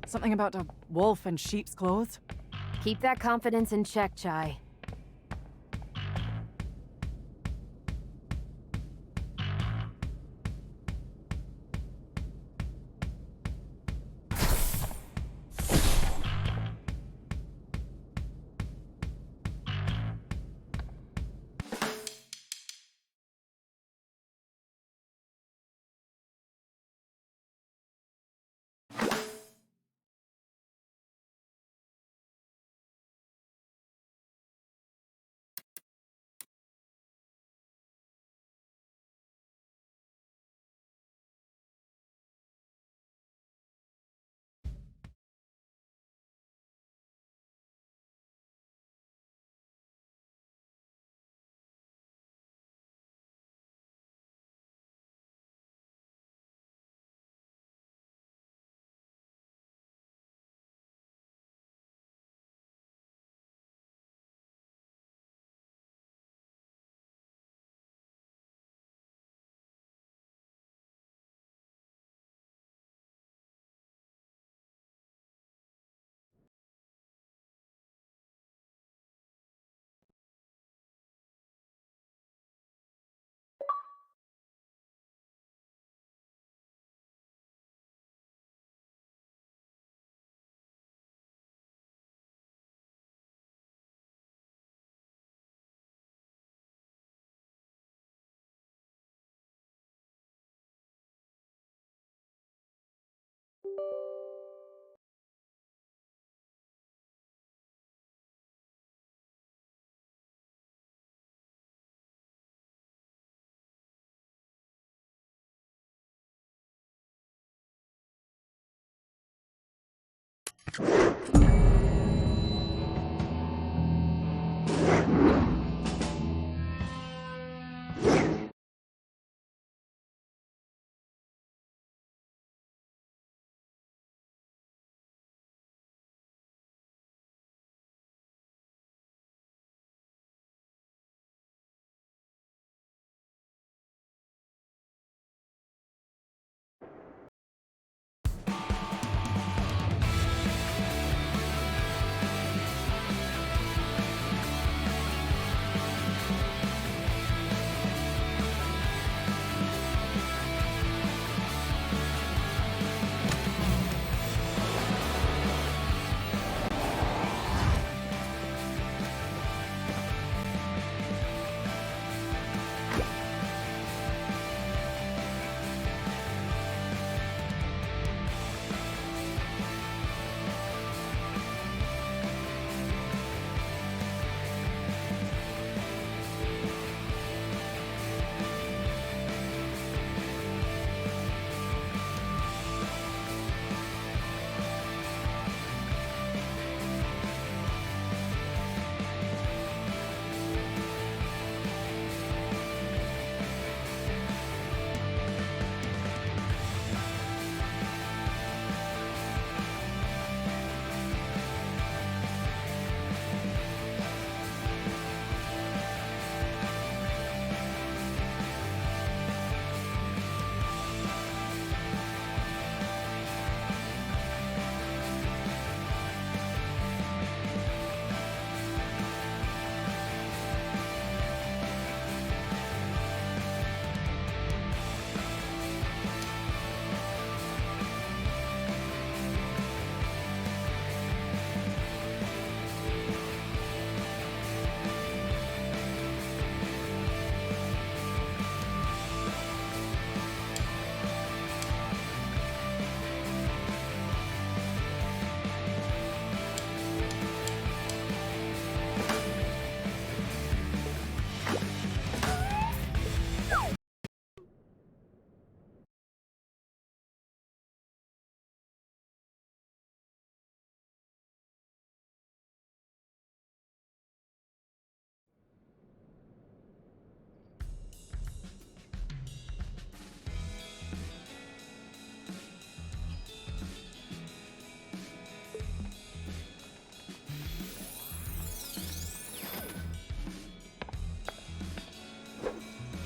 Something about a wolf in sheep's clothes? Keep that confidence in check, Chai.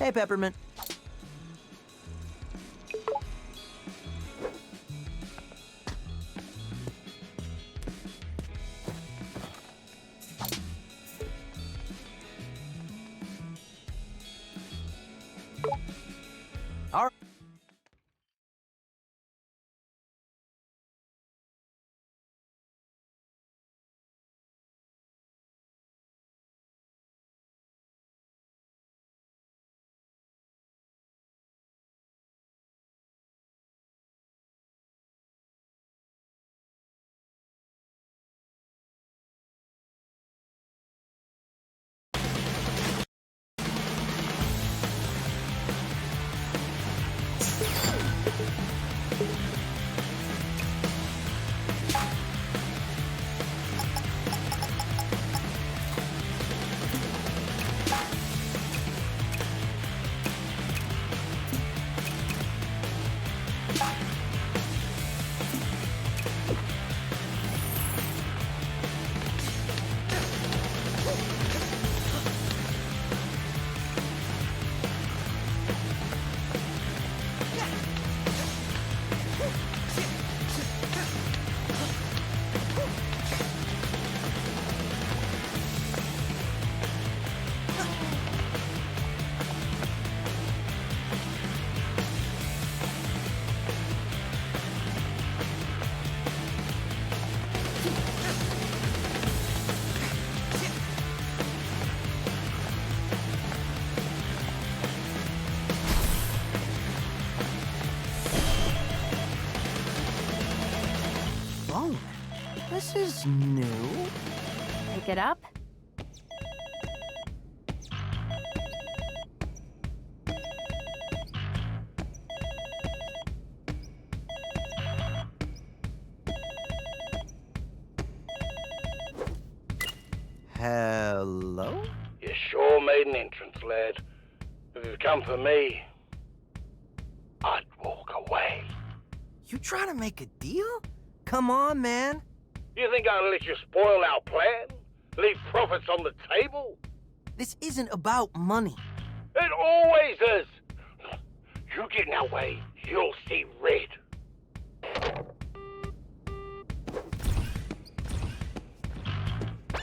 Hey, Peppermint. This is new. Pick it up? Hello? You sure made an entrance, lad. If you'd come for me, I'd walk away. You trying to make a deal? Come on, man. You think I'd let you spoil our plan? Leave profits on the table? This isn't about money. It always is. You get in our way, you'll see red.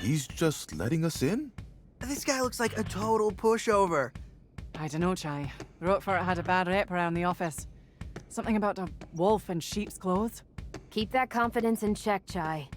He's just letting us in? This guy looks like a total pushover. I dunno, Chai. Roquefort had a bad rep around the office. Something about a wolf in sheep's clothes? Keep that confidence in check, Chai.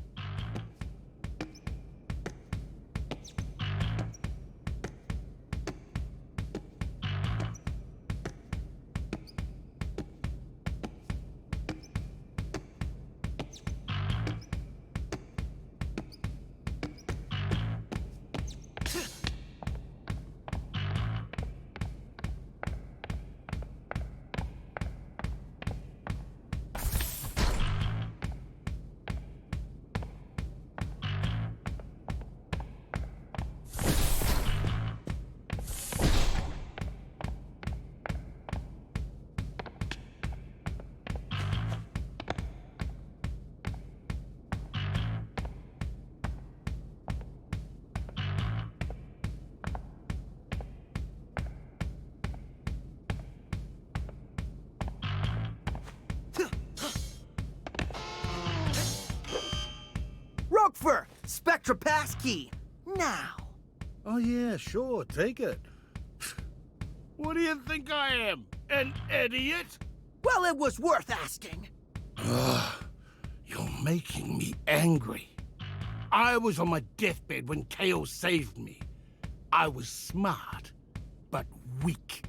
Roquefort! Spectra passkey! Now! Oh yeah, sure, take it. What do you think I am? An idiot? Well, it was worth asking. You're making me angry. I was on my deathbed when Chaos saved me. I was smart, but weak.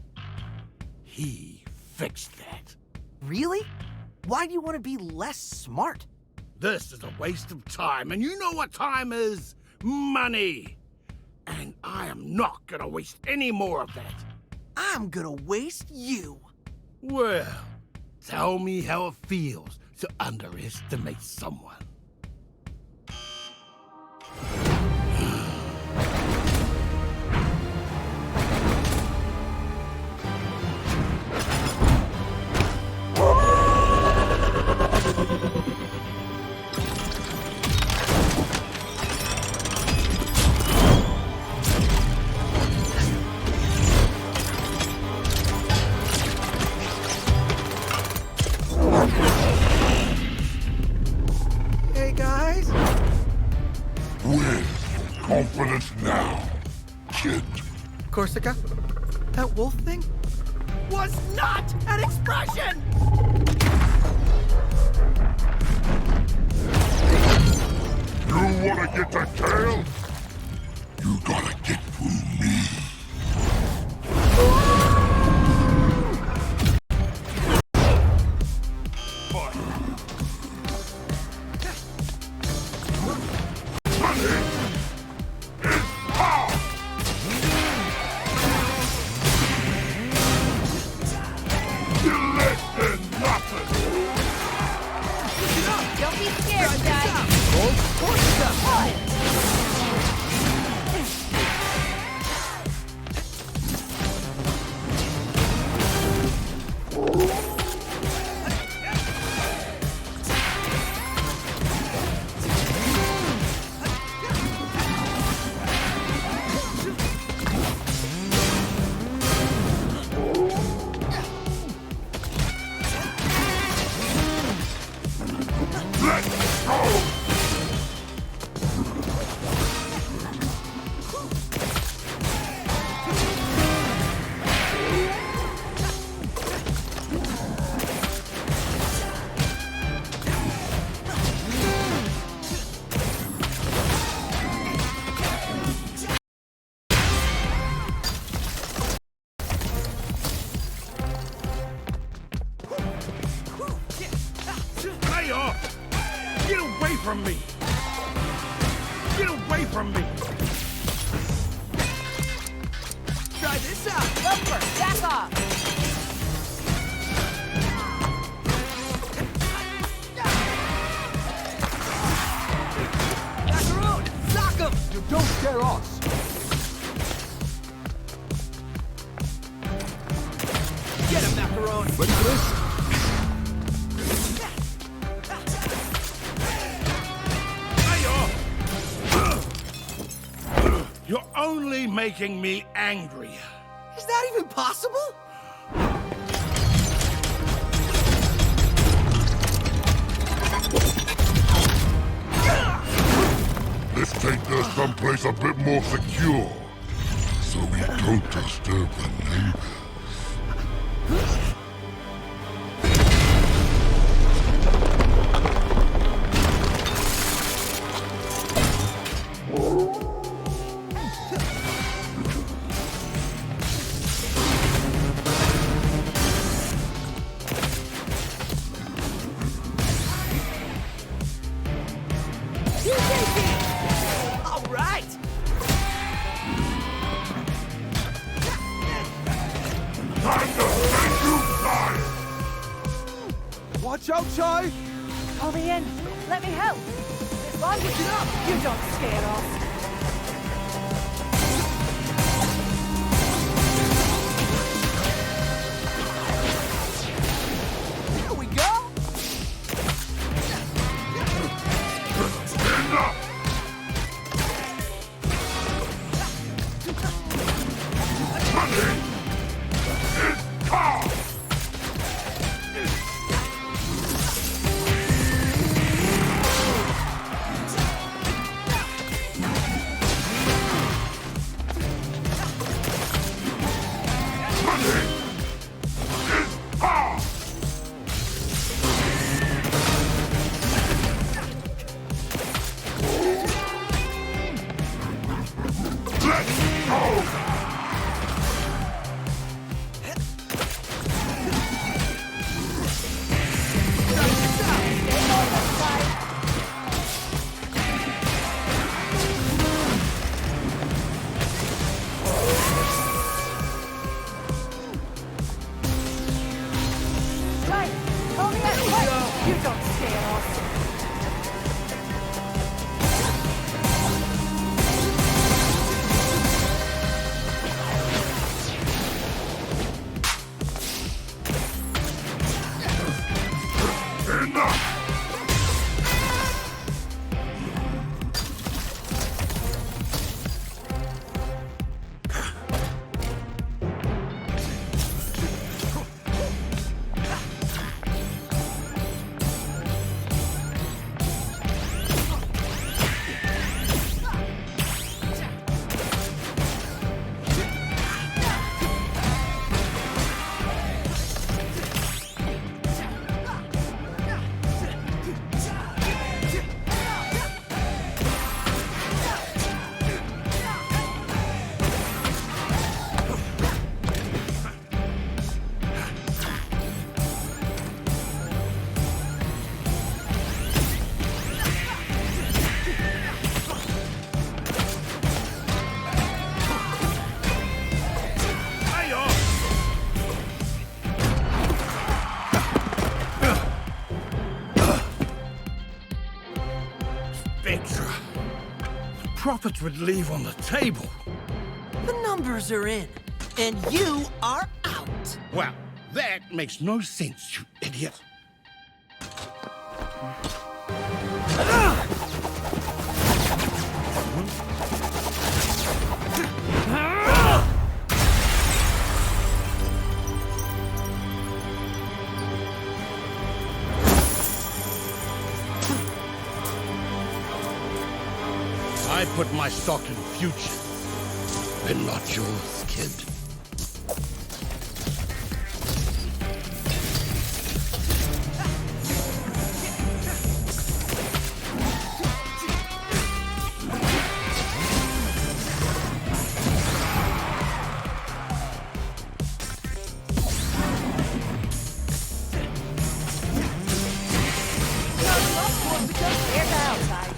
He fixed that. Really? Why do you want to be less smart? This is a waste of time, and you know what time is? Money! And I am not gonna waste any more of that. I'm gonna waste you. Well, tell me how it feels to underestimate someone. Hey, guys. With confidence now, kid. Corsica, that wolf thing was not an expression! You wanna get that tail? You gotta get through me. Don't be scared, Chai. Let's go! Lay off! Get away from me! away from me! Try this out. Loafer, back off! Macaroon, sock him. You don't scare us. Get him, Macaroon. Ready for this? You're only making me angrier. Is that even possible? Let's take this someplace a bit more secure, so we don't disturb the neighbors. All right. Time to make you die! Watch out, Chai! Call me in. Let me help. As long as you don't scare us. Here we go. Stand up! Money is power! Money is power! Let's go! Right. Call me in. What? You don't scare us. Enough! Spectra. The profits would leave on the table. The numbers are in, and you are out. Well, that makes no sense, you idiot. I put my stock in the future, and not yours, kid. Here's the outside.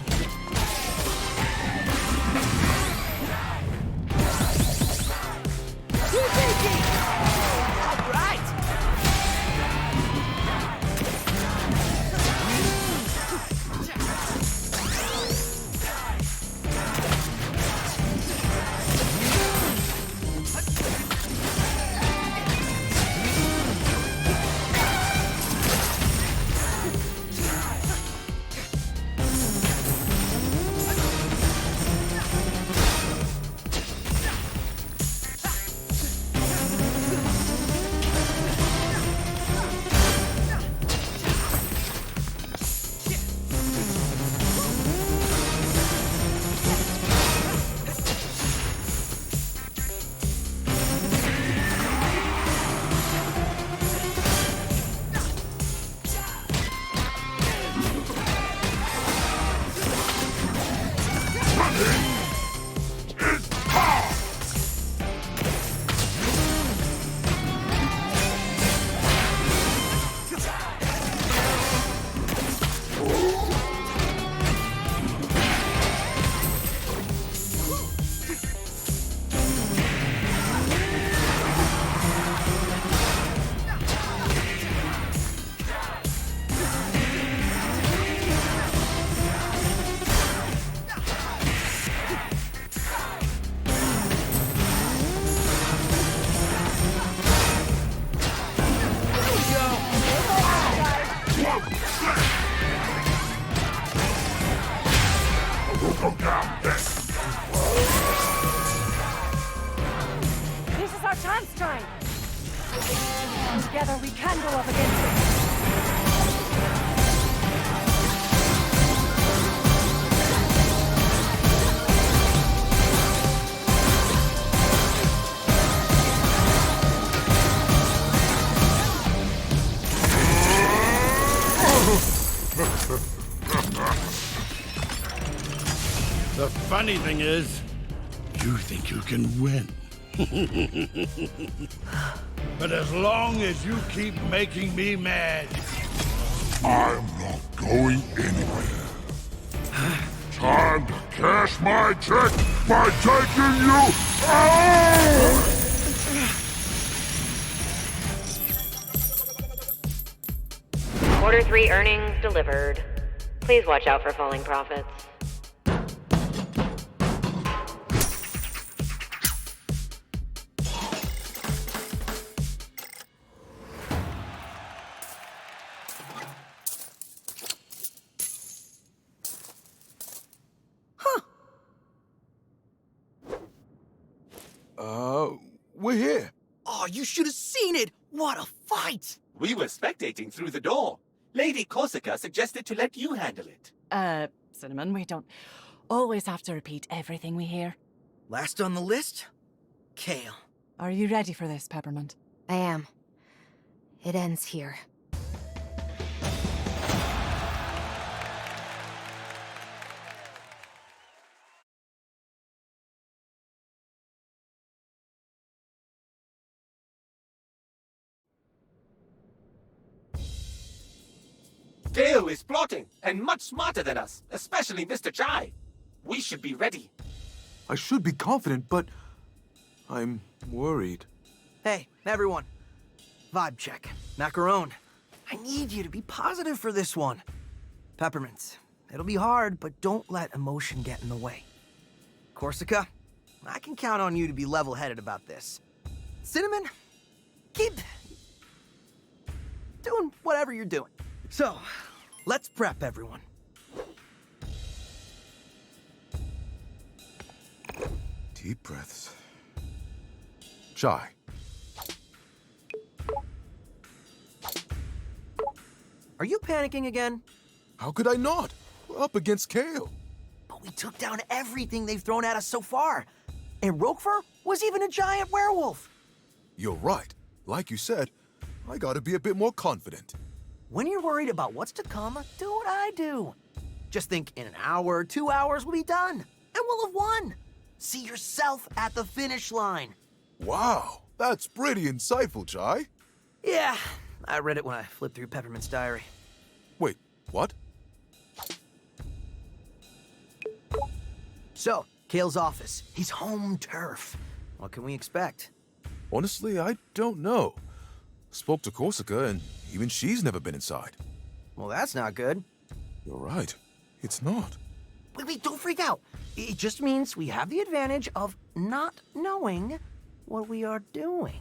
our chance, Chai! Together we can go up against it. The funny thing is, you think you can win. But as long as you keep making me mad, I'm not going anywhere. Time to cash my check by taking you out! Quarter 3 earnings delivered. Please watch out for falling profits. We're here. Oh, you should have seen it! What a fight! We were spectating through the door. Lady Corsica suggested to let you handle it. Cinnamon, we don't always have to repeat everything we hear. Last on the list? Kale. Are you ready for this, Peppermint? I am. It ends here. Gale is plotting, and much smarter than us, especially Mr. Chai. We should be ready. I should be confident, but I'm worried. Hey, everyone. Vibe check. Macaron. I need you to be positive for this one. Peppermint. It'll be hard, but don't let emotion get in the way. Corsica, I can count on you to be level-headed about this. Cinnamon, keep doing whatever you're doing. So, let's prep everyone. Deep breaths. Chai. Are you panicking again? How could I not? We're up against Kale. But we took down everything they've thrown at us so far. And Roquefort was even a giant werewolf. You're right. Like you said, I gotta be a bit more confident. When you're worried about what's to come, do what I do. Just think in an hour, 2 hours, we'll be done. And we'll have won. See yourself at the finish line. Wow, that's pretty insightful, Chai. Yeah, I read it when I flipped through Peppermint's diary. Wait, what? So, Kale's office. He's home turf. What can we expect? Honestly, I don't know. Spoke to Corsica, and even she's never been inside. Well, that's not good. You're right. It's not. Wait, don't freak out. It just means we have the advantage of not knowing what we are doing.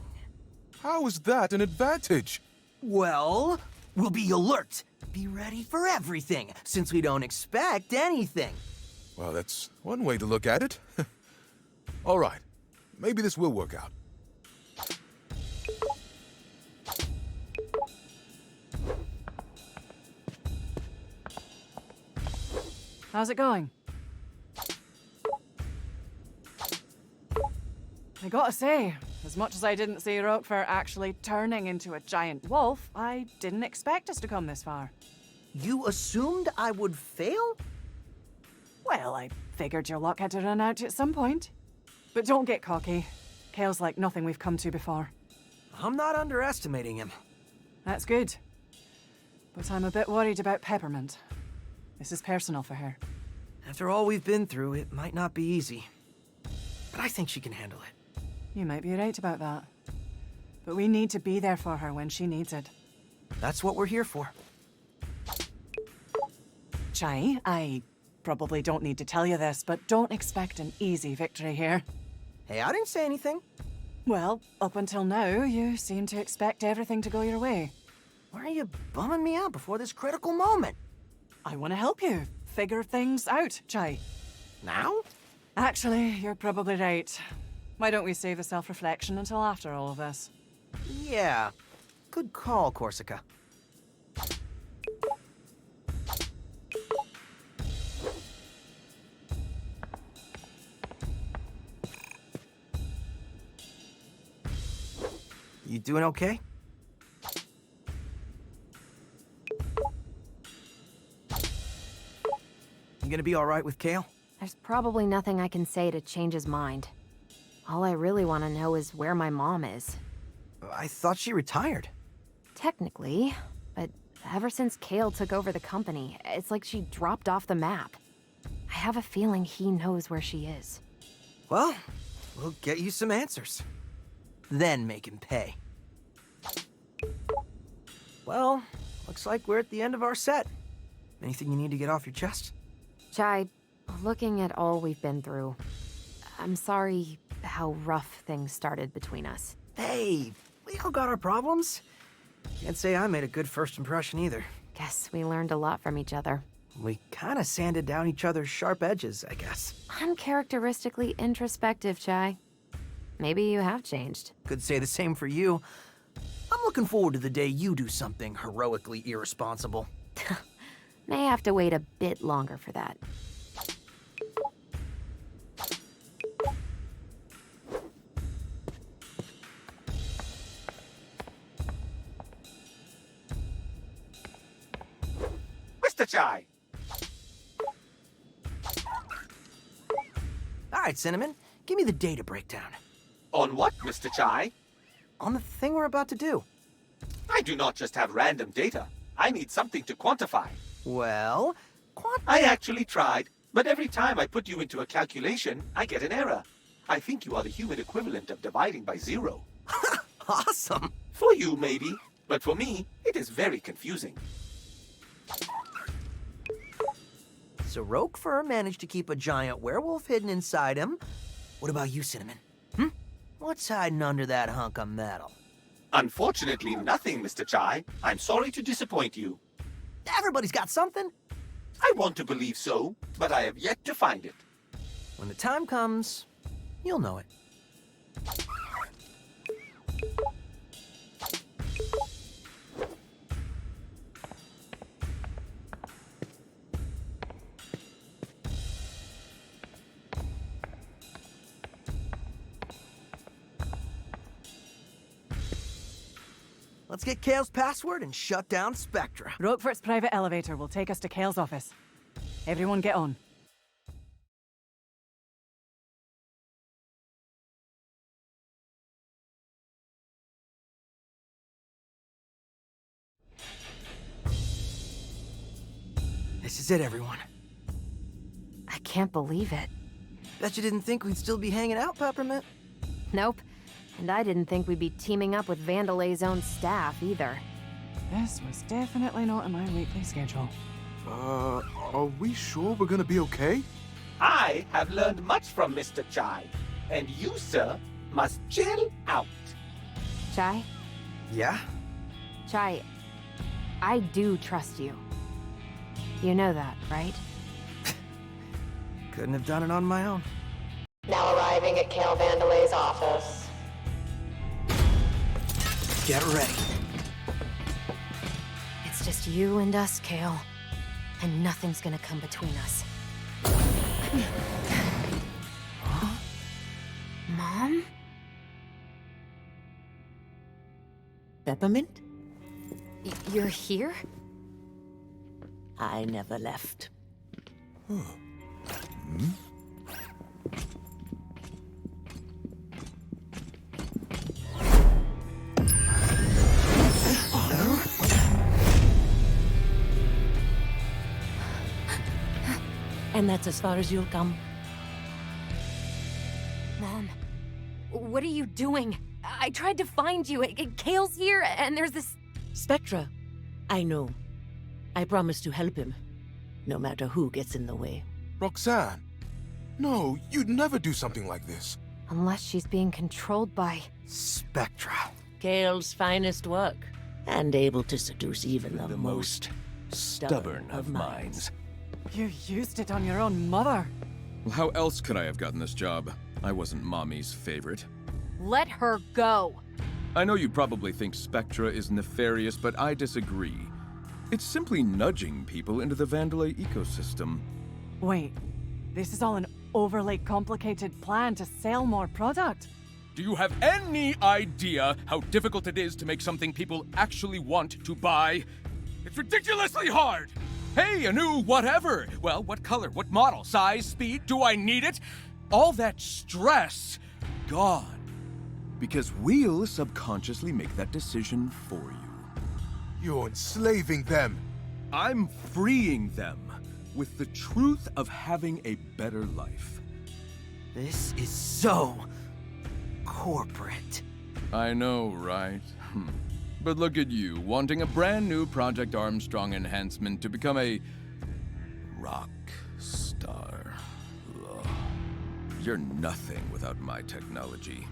How is that an advantage? Well, we'll be alert. Be ready for everything, since we don't expect anything. Well, that's one way to look at it. All right. Maybe this will work out. How's it going? I gotta say, as much as I didn't see Roquefort actually turning into a giant wolf, I didn't expect us to come this far. You assumed I would fail? Well, I figured your luck had to run out at some point. But don't get cocky. Kale's like nothing we've come to before. I'm not underestimating him. That's good. But I'm a bit worried about Peppermint. This is personal for her. After all we've been through, it might not be easy. But I think she can handle it. You might be right about that. But we need to be there for her when she needs it. That's what we're here for. Chai, I probably don't need to tell you this, but don't expect an easy victory here. Hey, I didn't say anything. Well, up until now, you seem to expect everything to go your way. Why are you bumming me out before this critical moment? I want to help you figure things out, Chai. Now? Actually, you're probably right. Why don't we save the self-reflection until after all of this? Yeah. Good call, Corsica. You doing okay? You gonna be alright with Kale? There's probably nothing I can say to change his mind. All I really want to know is where my mom is. I thought she retired. Technically, but ever since Kale took over the company, it's like she dropped off the map. I have a feeling he knows where she is. Well, we'll get you some answers. Then make him pay. Well, looks like we're at the end of our set. Anything you need to get off your chest? Chai, looking at all we've been through, I'm sorry how rough things started between us. Hey, we all got our problems. Can't say I made a good first impression either. Guess we learned a lot from each other. We kinda sanded down each other's sharp edges, I guess. Uncharacteristically introspective, Chai. Maybe you have changed. Could say the same for you. I'm looking forward to the day you do something heroically irresponsible. May have to wait a bit longer for that. Mr. Chai! All right, Cinnamon, give me the data breakdown. On what, Mr. Chai? On the thing we're about to do. I do not just have random data. I need something to quantify. Well, I actually tried, but every time I put you into a calculation, I get an error. I think you are the human equivalent of dividing by 0. Awesome. For you, maybe, but for me, it is very confusing. So Roque Fur managed to keep a giant werewolf hidden inside him. What about you, Cinnamon? What's hiding under that hunk of metal? Unfortunately, nothing, Mr. Chai. I'm sorry to disappoint you. Everybody's got something. I want to believe so, but I have yet to find it. When the time comes, you'll know it. Let's get Kale's password and shut down Spectra. Roquefort's private elevator will take us to Kale's office. Everyone get on. This is it, everyone. I can't believe it. Bet you didn't think we'd still be hanging out, Peppermint. Nope. And I didn't think we'd be teaming up with Vandelay's own staff, either. This was definitely not in my weekly schedule. Are we sure we're gonna be okay? I have learned much from Mr. Chai, and you, sir, must chill out. Chai? Yeah? Chai, I do trust you. You know that, right? Couldn't have done it on my own. Now arriving at Kale Vandelay's office. Get ready. It's just you and us, Kale. And nothing's gonna come between us. Mom? Peppermint? You're here? I never left. And that's as far as you'll come. Mom, what are you doing? I tried to find you. Kale's here, and there's this... Spectra. I know. I promise to help him, no matter who gets in the way. Roxanne! No, you'd never do something like this. Unless she's being controlled by... Spectra. Kale's finest work, and able to seduce even the most stubborn of minds. You used it on your own mother. Well, how else could I have gotten this job? I wasn't Mommy's favorite. Let her go. I know you probably think Spectra is nefarious, but I disagree. It's simply nudging people into the Vandelay ecosystem. Wait, this is all an overly complicated plan to sell more product? Do you have any idea how difficult it is to make something people actually want to buy? It's ridiculously hard! Hey, a new whatever! Well, what color, what model, size, speed, do I need it? All that stress, gone. Because we'll subconsciously make that decision for you. You're enslaving them. I'm freeing them with the truth of having a better life. This is so corporate. I know, right? But look at you, wanting a brand new Project Armstrong enhancement to become a rock star. Ugh. You're nothing without my technology.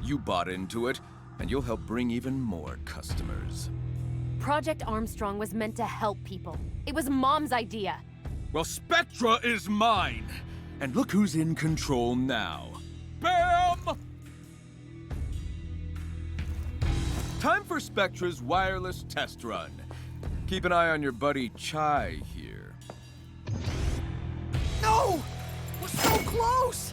You bought into it, and you'll help bring even more customers. Project Armstrong was meant to help people. It was Mom's idea. Well, Spectra is mine! And look who's in control now. Bam! Time for Spectra's wireless test run. Keep an eye on your buddy Chai here. No! We're so close!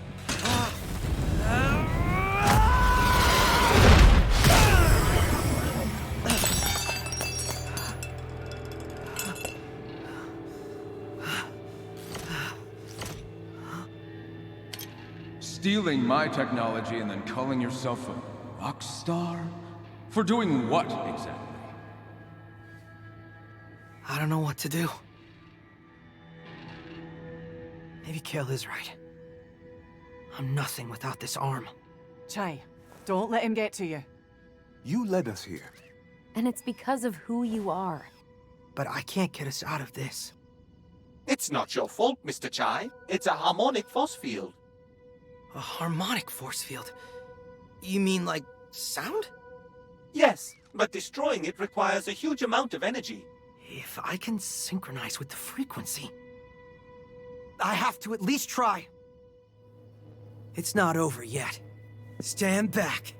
Stealing my technology and then calling yourself a rock star? For doing what, exactly? I don't know what to do. Maybe Kale is right. I'm nothing without this arm. Chai, don't let him get to you. You led us here. And it's because of who you are. But I can't get us out of this. It's not your fault, Mr. Chai. It's a harmonic force field. A harmonic force field? You mean like sound? Yes, but destroying it requires a huge amount of energy. If I can synchronize with the frequency, I have to at least try. It's not over yet. Stand back.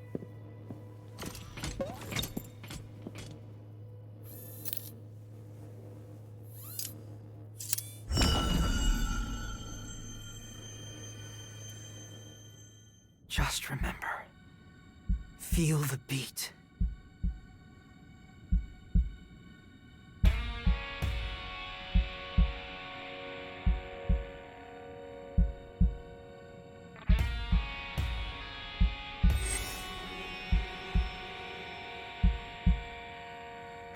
Just remember, feel the beat.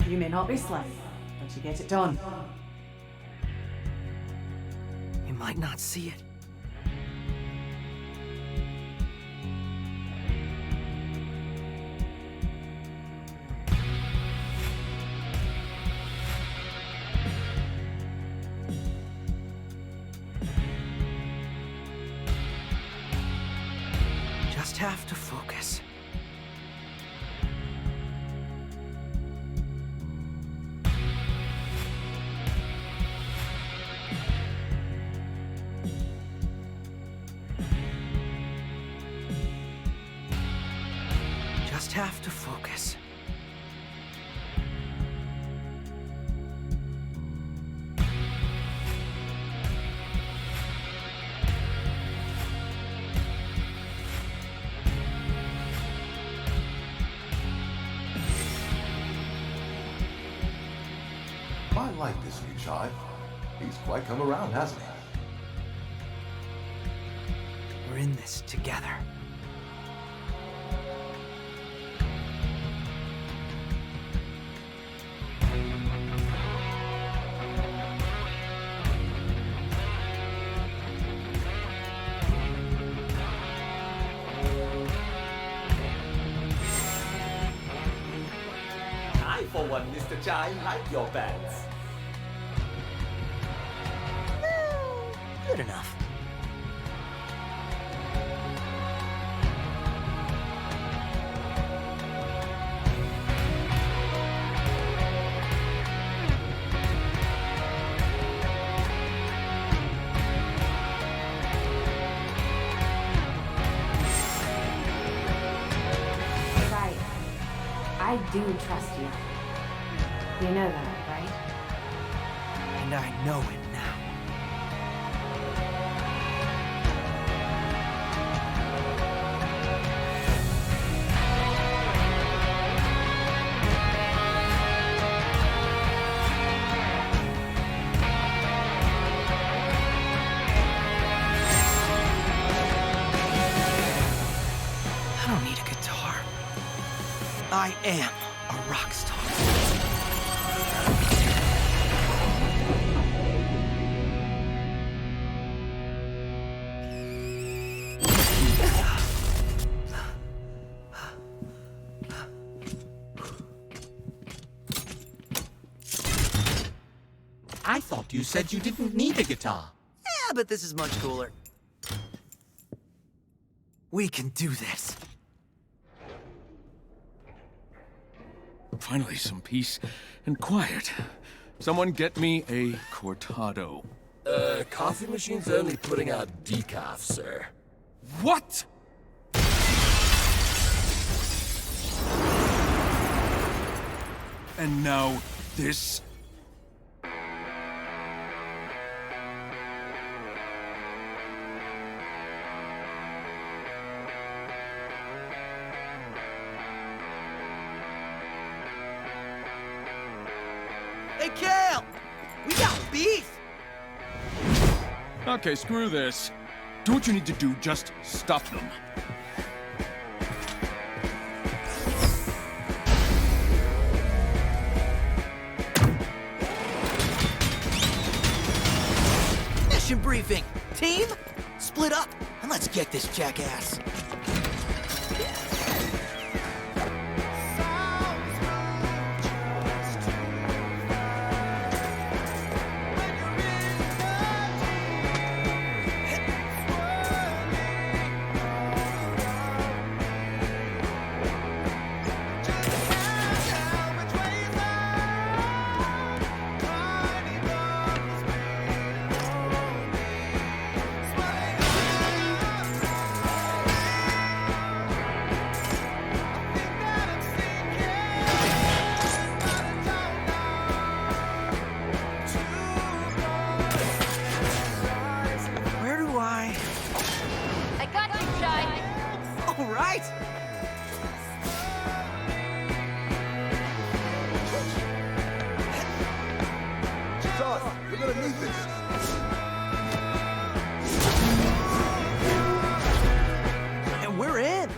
You may not be slick, but you get it done. You might not see it. Just have to focus. Just have to focus. I like this new Chai. He's quite come around, hasn't he? We're in this together. I, for one, Mr. Chai, like your pants. Good enough. I do trust you. You know that, right? And I know it now. I don't need a guitar. I am a rock star. I thought you said you didn't need a guitar. Yeah, but this is much cooler. We can do this. Finally, some peace and quiet. Someone get me a cortado. Coffee machine's only putting out decaf, sir. What? And now this? Hey, Kale! We got beef! Okay, screw this. Do what you need to do, just stop them. Mission briefing. Team, split up and let's get this jackass. I got you, Shy. All right. John, we're gonna need this. And we're in.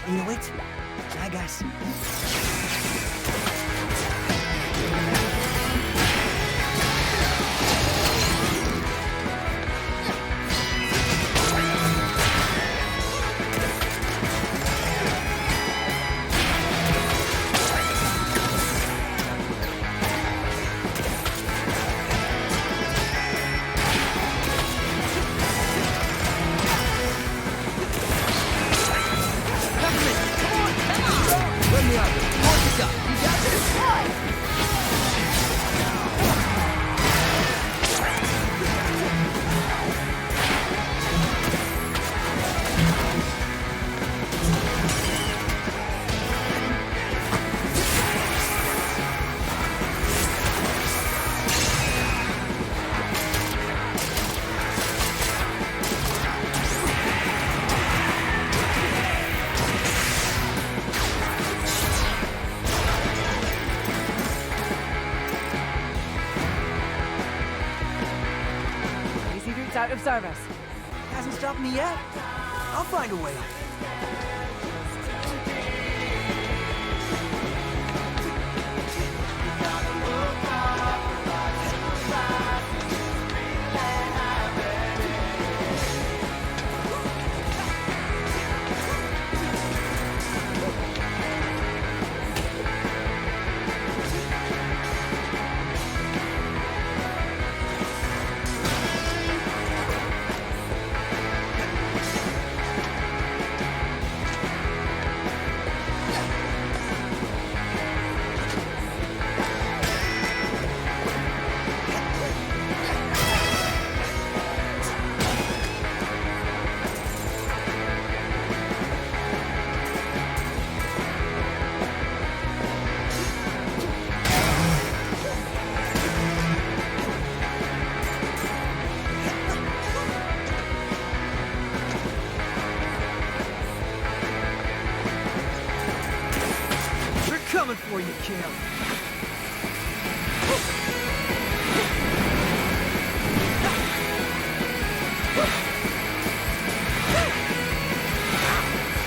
You know it? Hi, guys. Let me out. Mark it up. You got this. out of service. Hasn't stopped me yet. I'll find a way. Coming for you, Kale.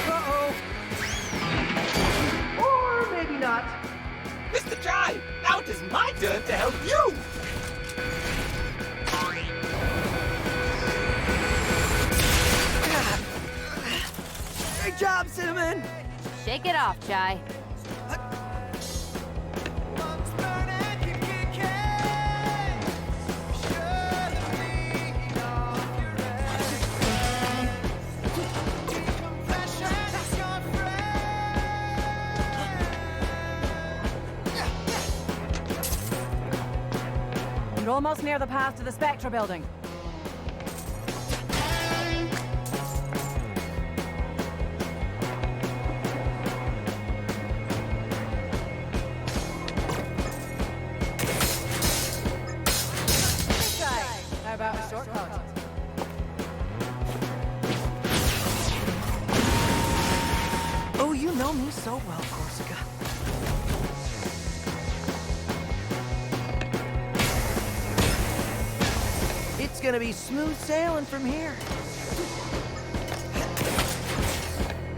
Uh-oh. Or maybe not. Mr. Jive, now it is my turn to help you! Great job, Cinnamon! Shake it off, Chai. You're almost near the path to the Spectra building. How about a shortcut? Oh, you know me so well, Corsica. It's gonna be smooth sailing from here.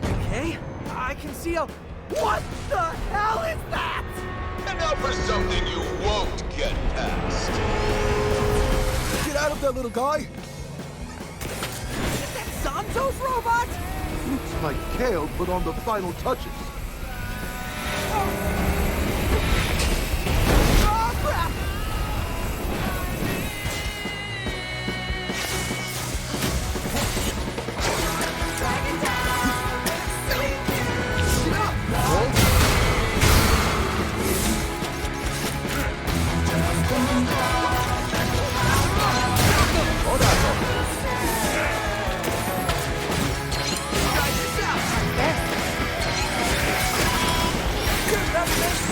Okay, I can see a... What the hell is that? And now for something you won't get past. Get out of there, little guy! Is that Santo's robot? Looks like Kale put on the final touches. Oh, crap!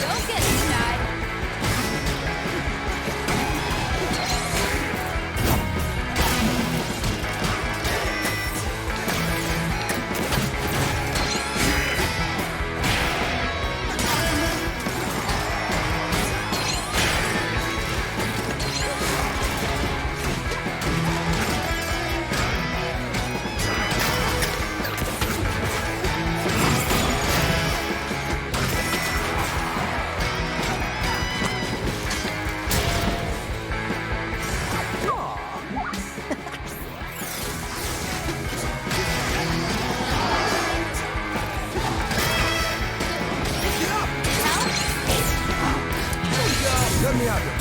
Don't get it, Chai. Let me out there.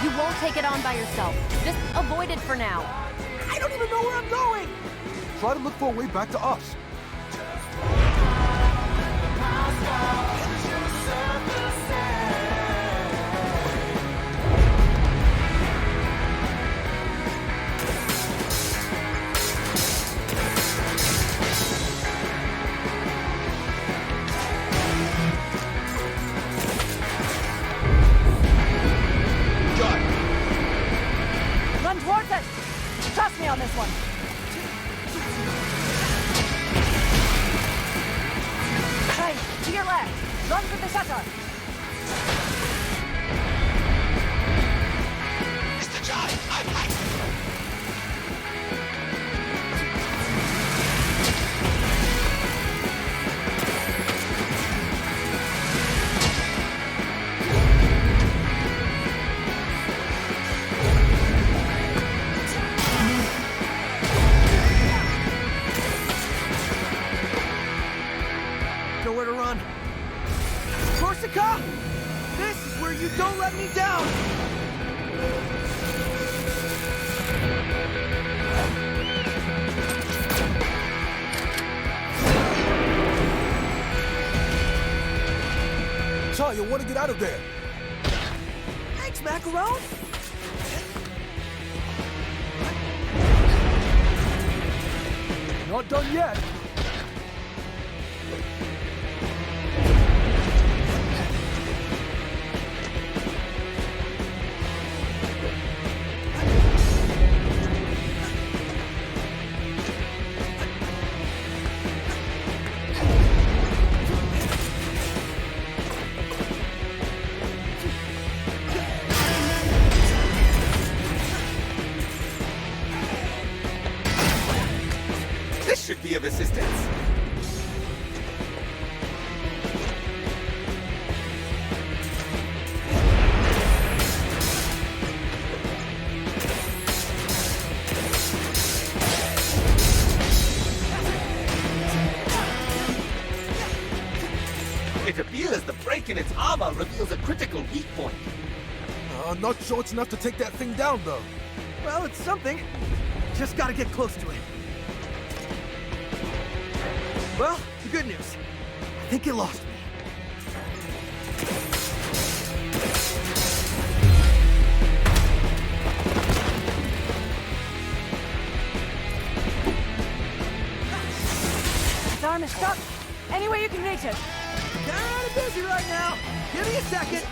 You won't take it on by yourself. Just avoid it for now. I don't even know where I'm going! Try to look for a way back to us. Run towards it! Trust me on this one. Hey, to your left. Run for the shutter. Mr. Jai, I'm Nowhere to run. Corsica! This is where you don't let me down! Chai, you want to get out of there? Thanks, Macaron! Not done yet. This should be of assistance. It appears the break in its armor reveals a critical weak point. Not sure it's enough to take that thing down, though. Well, it's something. Just gotta get close to it. Well, the good news. I think it lost me. Its arm is stuck. Any way you can reach it. Kinda busy right now. Give me a second.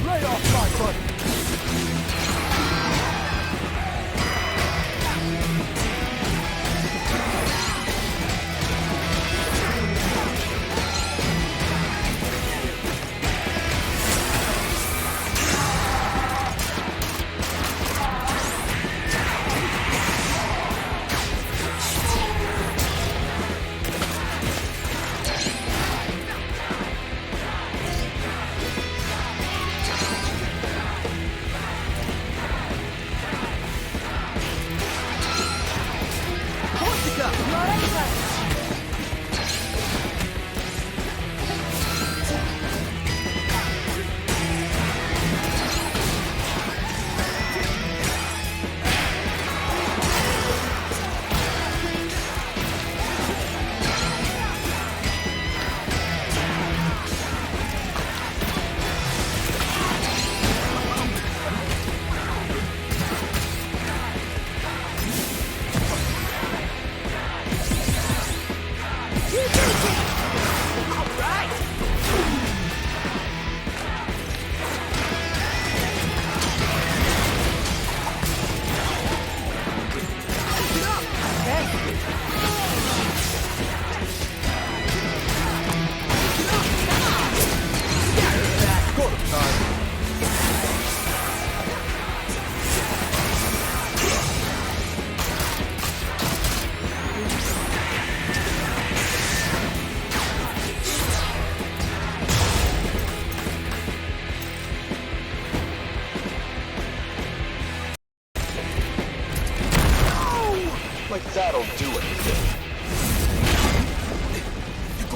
Lay off my buddy.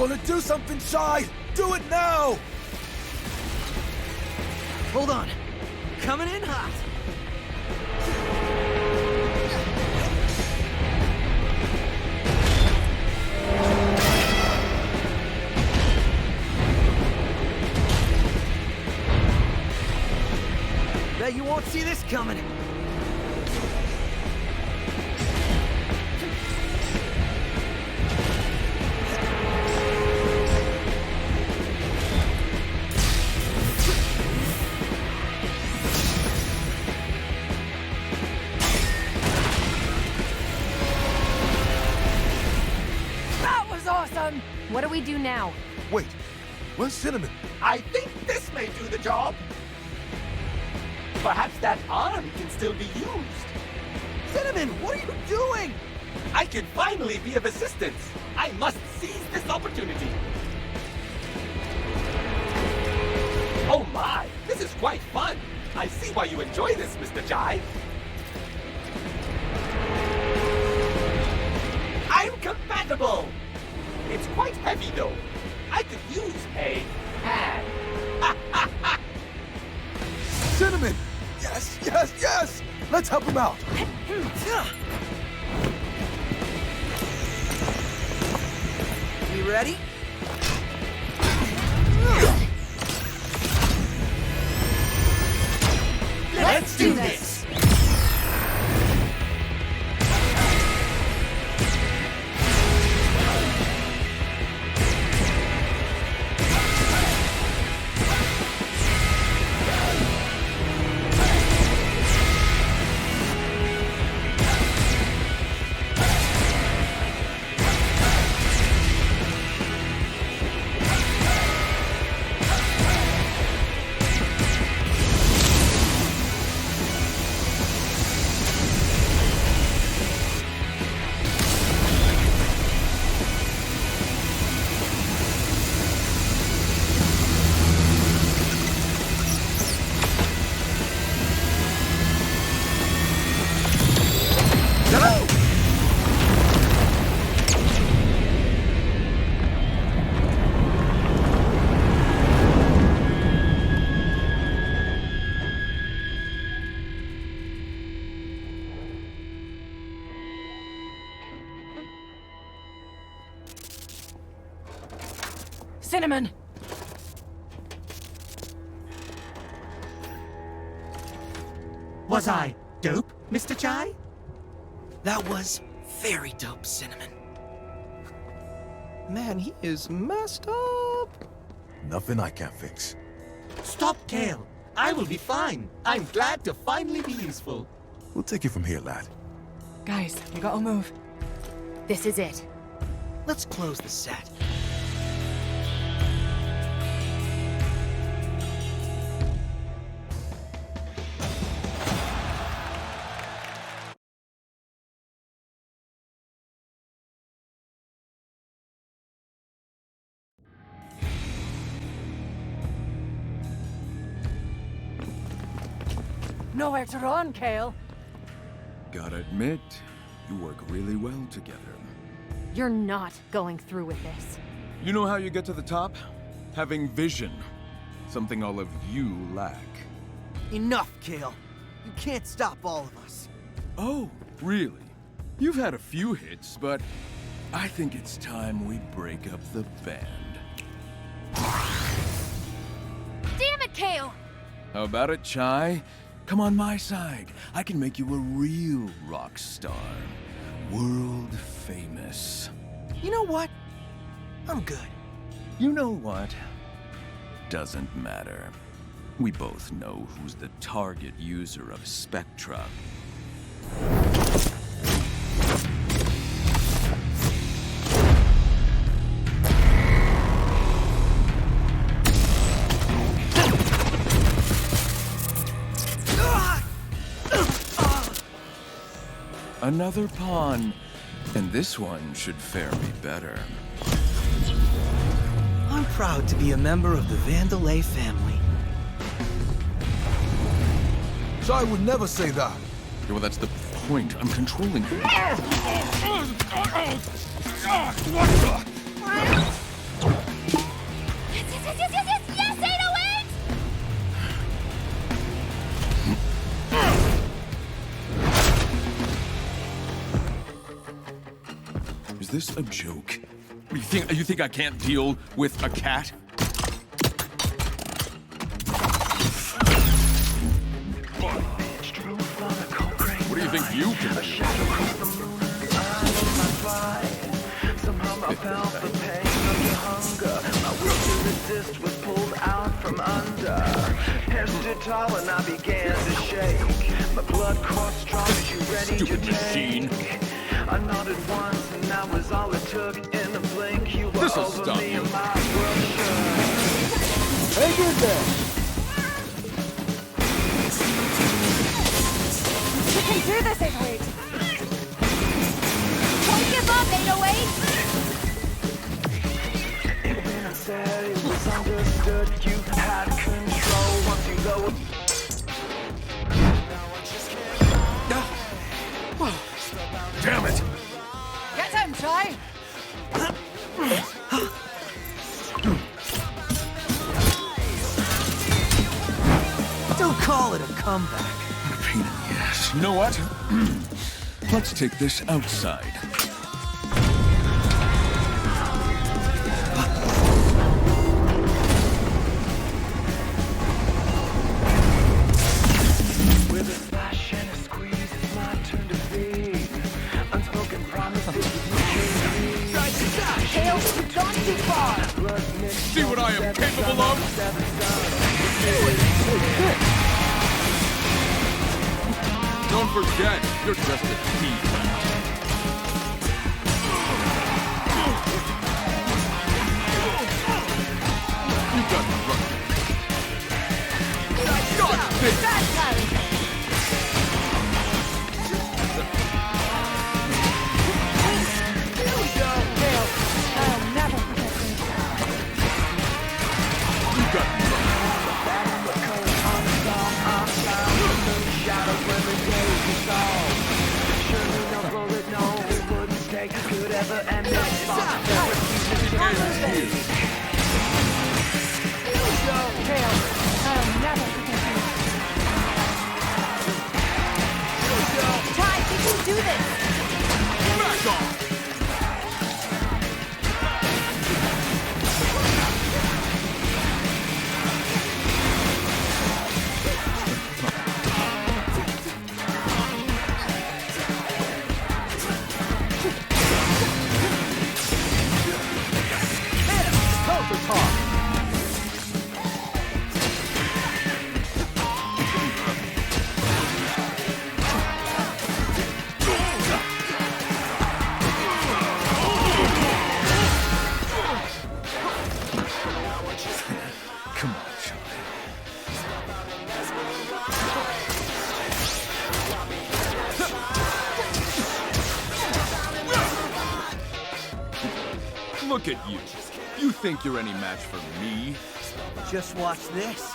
Gonna do something, Shy! Do it now! Hold on. Coming in hot. Bet you won't see this coming. That was awesome! What do we do now? Wait, where's Cinnamon? I think this may do the job. Perhaps that arm can still be used. Cinnamon, what are you doing? I can finally be of assistance. I must seize this opportunity. Oh my, this is quite fun. I see why you enjoy this, Mr. Jai. I'm compatible. It's quite heavy though. I could use a hand. Cinnamon! Yes, yes, yes! Let's help him out! You ready? Let's do this! Cinnamon! Was I dope, Mr. Chai? That was very dope, Cinnamon. Man, he is messed up. Nothing I can't fix. Stop, Kale. I will be fine. I'm glad to finally be useful. We'll take it from here, lad. Guys, we gotta move. This is it. Let's close the set. Nowhere to run, Kale. Gotta admit, you work really well together. You're not going through with this. You know how you get to the top? Having vision. Something all of you lack. Enough, Kale. You can't stop all of us. Oh, really? You've had a few hits, but I think it's time we break up the band. Damn it, Kale! How about it, Chai? Come on my side. I can make you a real rock star. World famous. You know what? I'm good. You know what? Doesn't matter. We both know who's the target user of Spectra. Another pawn, and this one should fare me better. I'm proud to be a member of the Vandelay family. So I would never say that. Yeah, well, that's the point. I'm controlling you. this a joke? You think I can't deal with a cat? What do you think you can do? Somehow I felt the pain of your hunger. My will to resist was pulled out from under. Hair stood tall and I began to shake. My blood coursed strong as you ready Stupid to machine. take. I nodded once and that was all it took. In a blink you were This'll over stop me you. and my world shook. Hang in there. You can do this, 808. Don't give up, 808. When I said it was understood, you had control once you lowered. Damn it! Get him, Chai! Don't call it a comeback. Pain in the ass. You know what? Let's take this outside. With a splash and a squeeze, it's my turn to feed. Unspoken promises. Kale, you've gone too far. See what I am capable of? Don't forget, you're just a thief. You got me running. God, this. I'll never forget this. You got me running. Could ever end this Kale, I'll never forget this. Ty, you can do this. Back off! Come on, Charlie. Look at you. You think you're any match for me? Just watch this.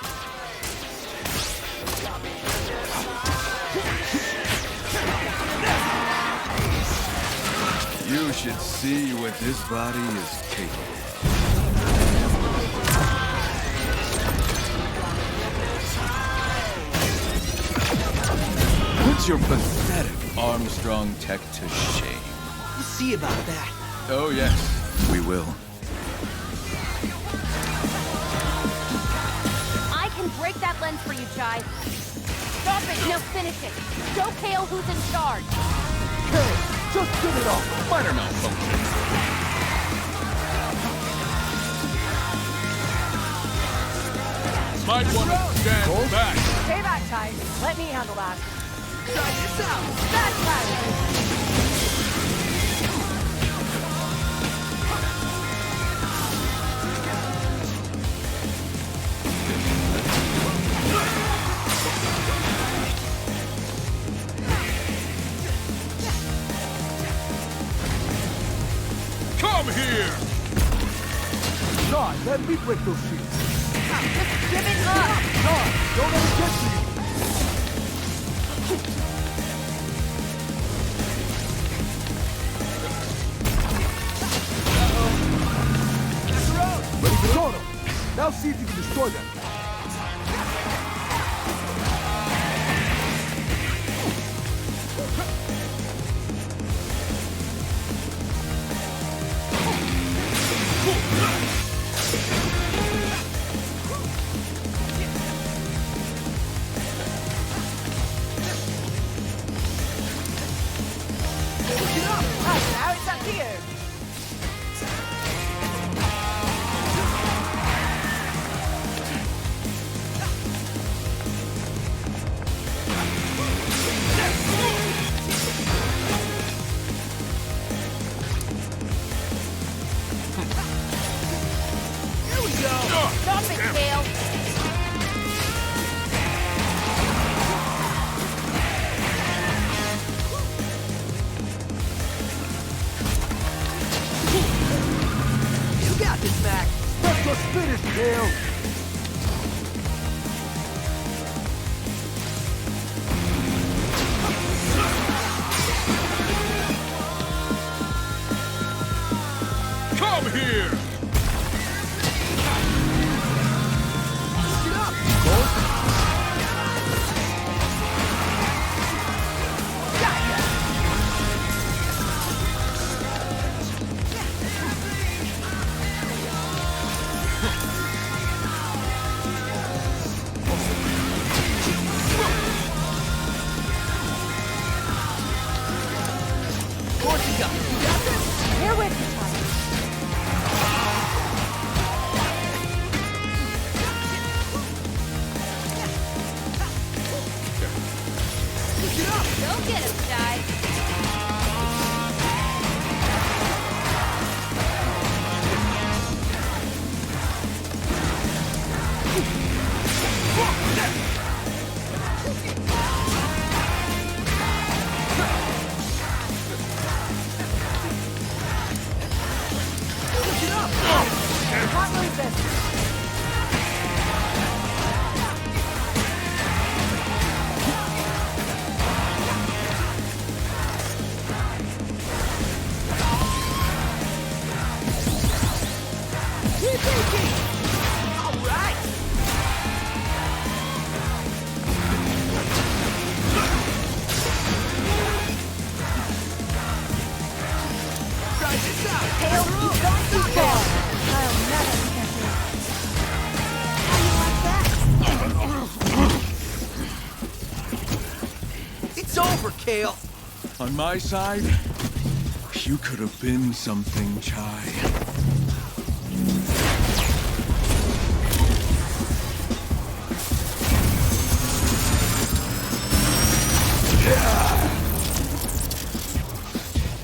You should see what this body is capable of. Put your pathetic Armstrong tech to shame. We'll see about that. Oh, yes, we will. I can break that lens for you, Chai. Stop it! Now finish it. Show Kale who's in charge. Just get it off. Minor malfunction. Might want to stand back. Stay back, Chai. Let me handle that. That's right. Come here! John, let me break those sheets. Just give it up. John, don't let it get to you. Ready for Tono. Now see if you can destroy them. Go get him, Chai. Can't lose this. It's over, Kale. On my side, you could have been something, Chai.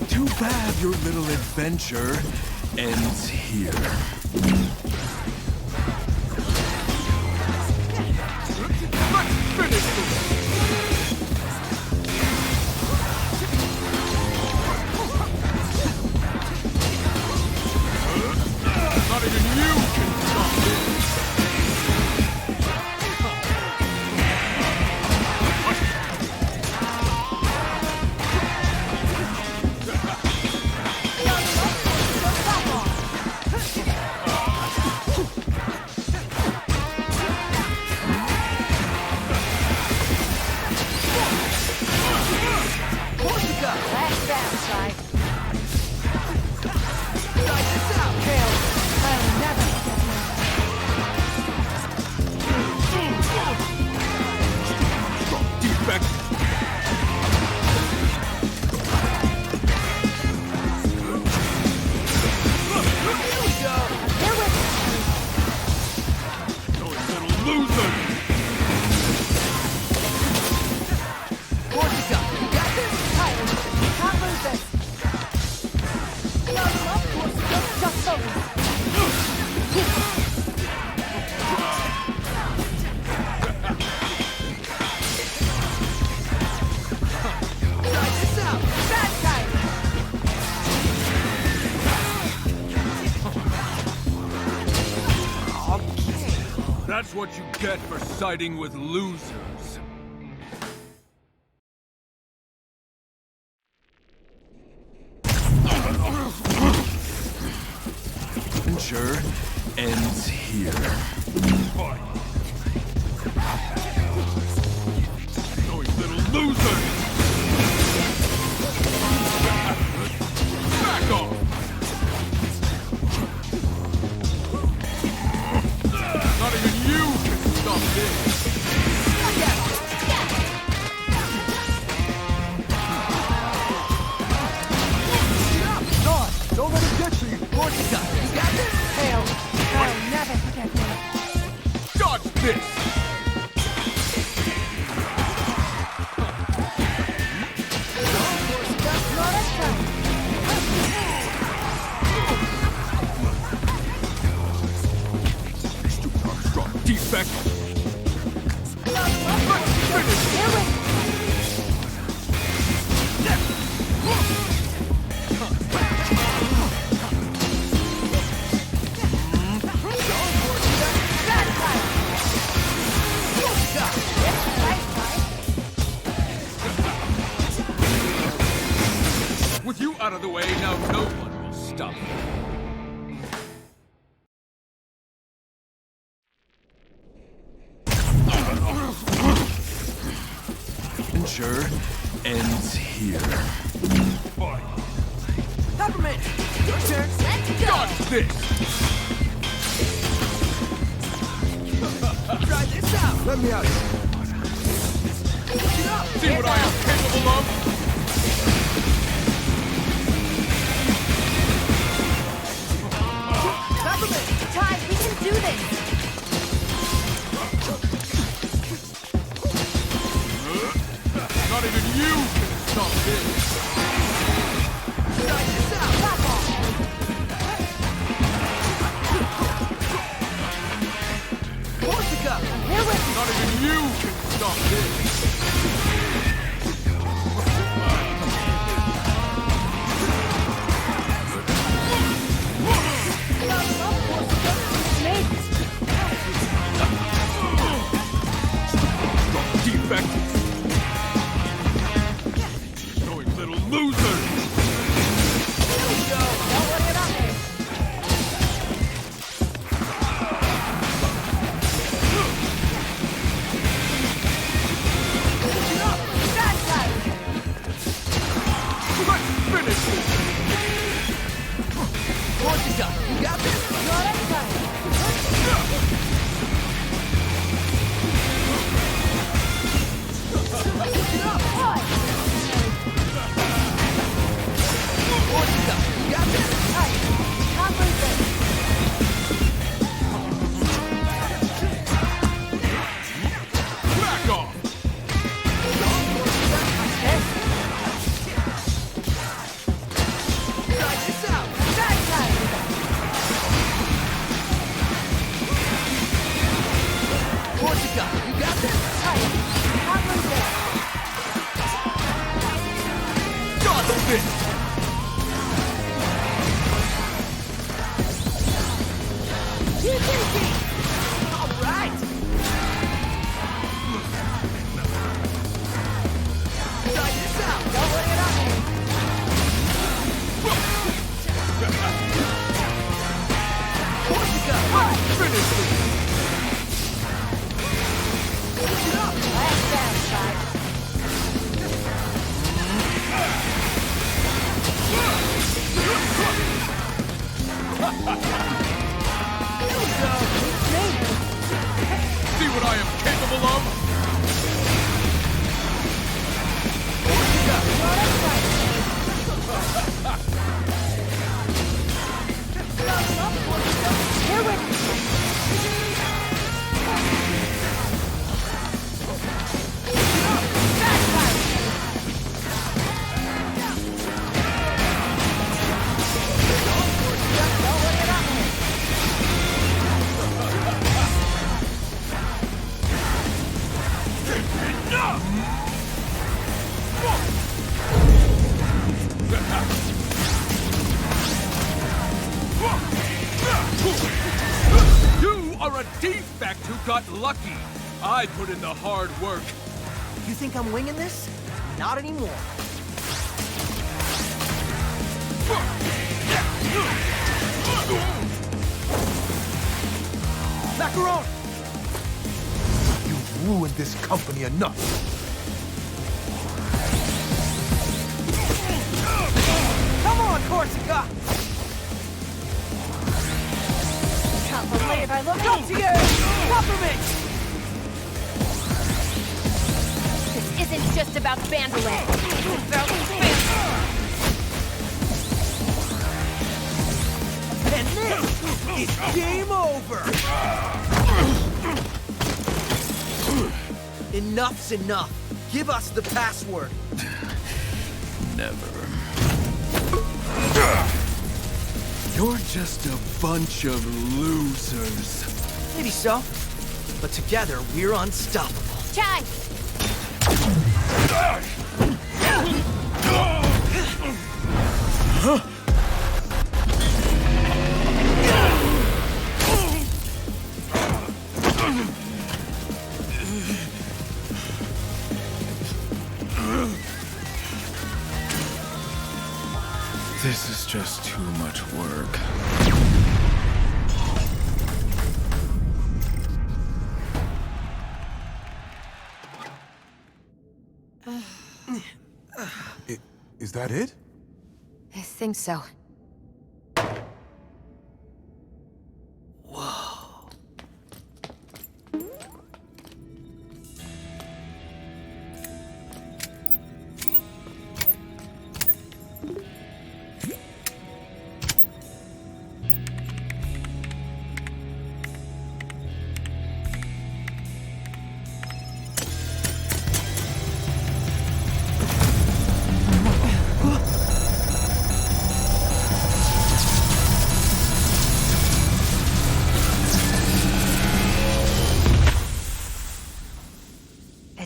Too bad your little adventure ends here. Not even you can stop this! Last down, Chai. Try this out, Kale. I'll never forget you. Defect! Here we go. Here with Little loser! Corsica. You got this? Tyler, you can't lose this. Level up, Corsica. Just focus. Try this out. Bad Tyler. That's what you get for siding with losers. Adventure ends here. Those little losers! Back off! Not even you can stop this! Don't let him get you. Corsica, you got this? Kale, I'll never forget you. Dodge this! Not a chance. Stupid Armstrong defect! Here with With you out of the way, now no one will stop me. Adventure ends here. Peppermint, your turn. Let's go! Dodge this! Try this out. Let me out. See what I am capable of? Peppermint. Ty, we can do this! Not even you Corsica! Here with Not even you can stop this! Defect! Knowing little loser! Corsica, you got this? Corsica, you got this? Back off! Try this out! Corsica, you got this? God forbid! All right! Try this out! Don't let it on Corsica! Finish this! See what I am capable of? Here with You are a defect who got lucky. I put in the hard work. You think I'm winging this? Not anymore. Macaron! You've ruined this company enough. Come on, Corsica! Can't believe I looked up to you! Peppermint! This isn't just about Vanderland. It's about And this is game over! Enough's enough. Give us the password. Never. You're just a bunch of losers. Maybe so. But together, we're unstoppable. Chai! This is just too much work. Is that it? I think so.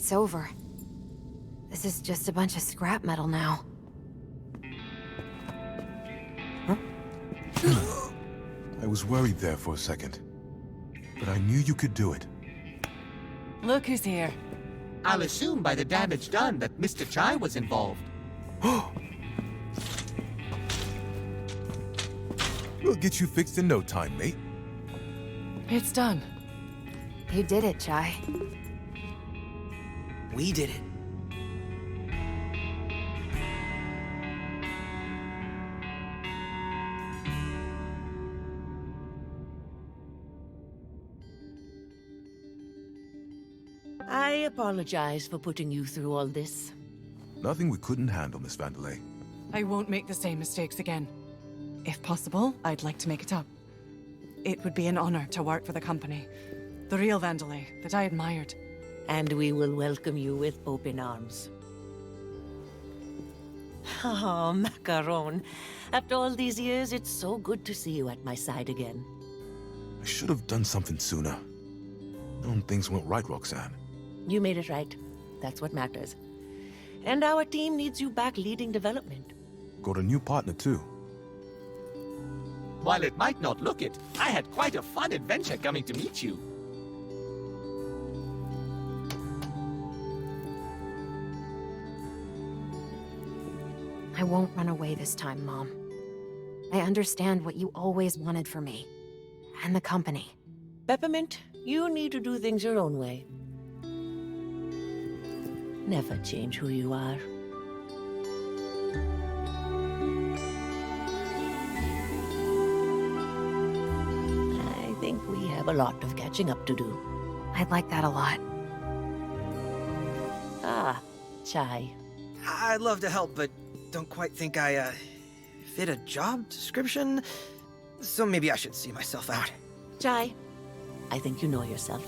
It's over. This is just a bunch of scrap metal now. I was worried there for a second. But I knew you could do it. Look who's here. I'll assume by the damage done that Mr. Chai was involved. We'll get you fixed in no time, mate. It's done. You did it, Chai. We did it. I apologize for putting you through all this. Nothing we couldn't handle, Miss Vandelay. I won't make the same mistakes again. If possible, I'd like to make it up. It would be an honor to work for the company. The real Vandelay that I admired. And we will welcome you with open arms. Oh, Macaron. After all these years, it's so good to see you at my side again. I should have done something sooner. Known things went right, Roxanne. You made it right. That's what matters. And our team needs you back leading development. Got a new partner, too. While it might not look it, I had quite a fun adventure coming to meet you. I won't run away this time, Mom. I understand what you always wanted for me. And the company. Peppermint, you need to do things your own way. Never change who you are. I think we have a lot of catching up to do. I'd like that a lot. Ah, Chai. I'd love to help, but don't quite think I, fit a job description. So maybe I should see myself out. Chai, I think you know yourself,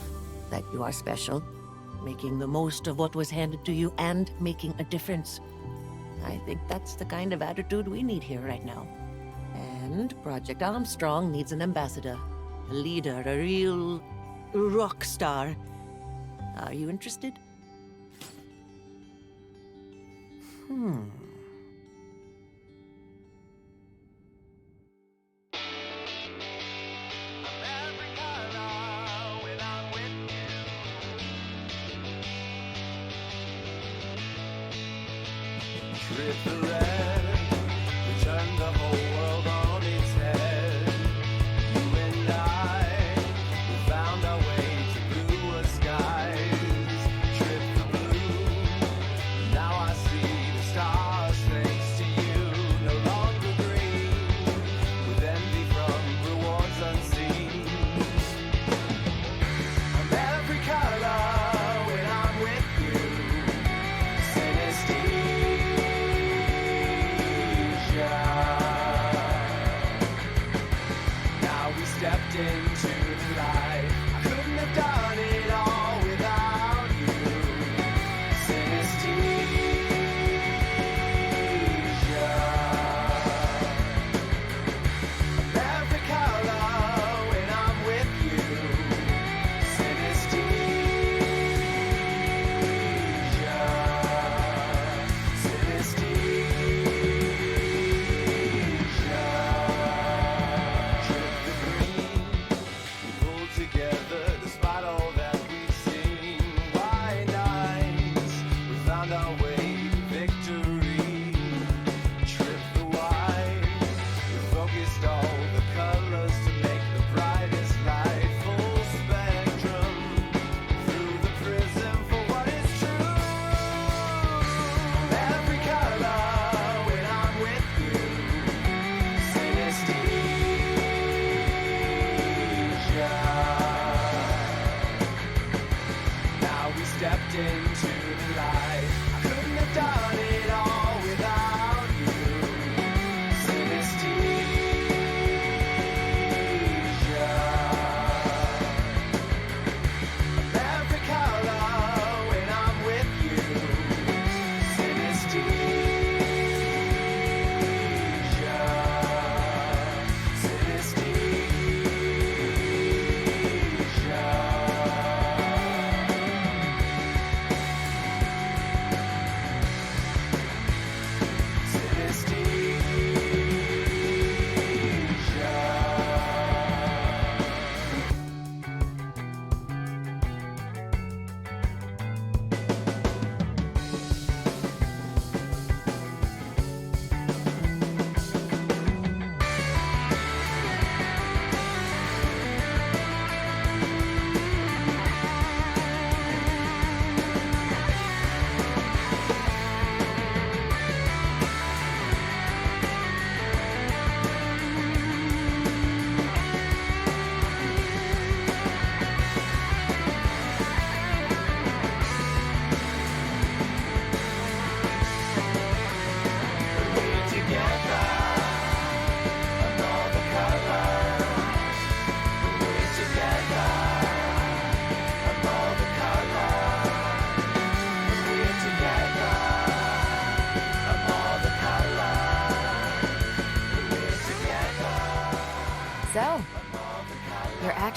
that you are special, making the most of what was handed to you and making a difference. I think that's the kind of attitude we need here right now. And Project Armstrong needs an ambassador, a leader, a real rock star. Are you interested? Trip the red, we turned the whole world on its head. You and I, we found our way to bluer skies. Trip the blue, now I see the stars thanks to you. No longer green, with envy from rewards unseen. I'm every color when I'm with you. Synesthesia. Now we stepped into the light. I couldn't have done it all without you. Synesthesia. Every color when I'm with you. Synesthesia. Together, despite all that we've seen, white lines, we found our way to victory. Trip the white, we focused all the colors to make the brightest light. Full spectrum, through the prism for what is true. Every color when I'm with you. Synesthesia. Now we stepped into the light. I couldn't have done it all without you. Synesthesia. Every color when I'm with you. Synesthesia. Synesthesia.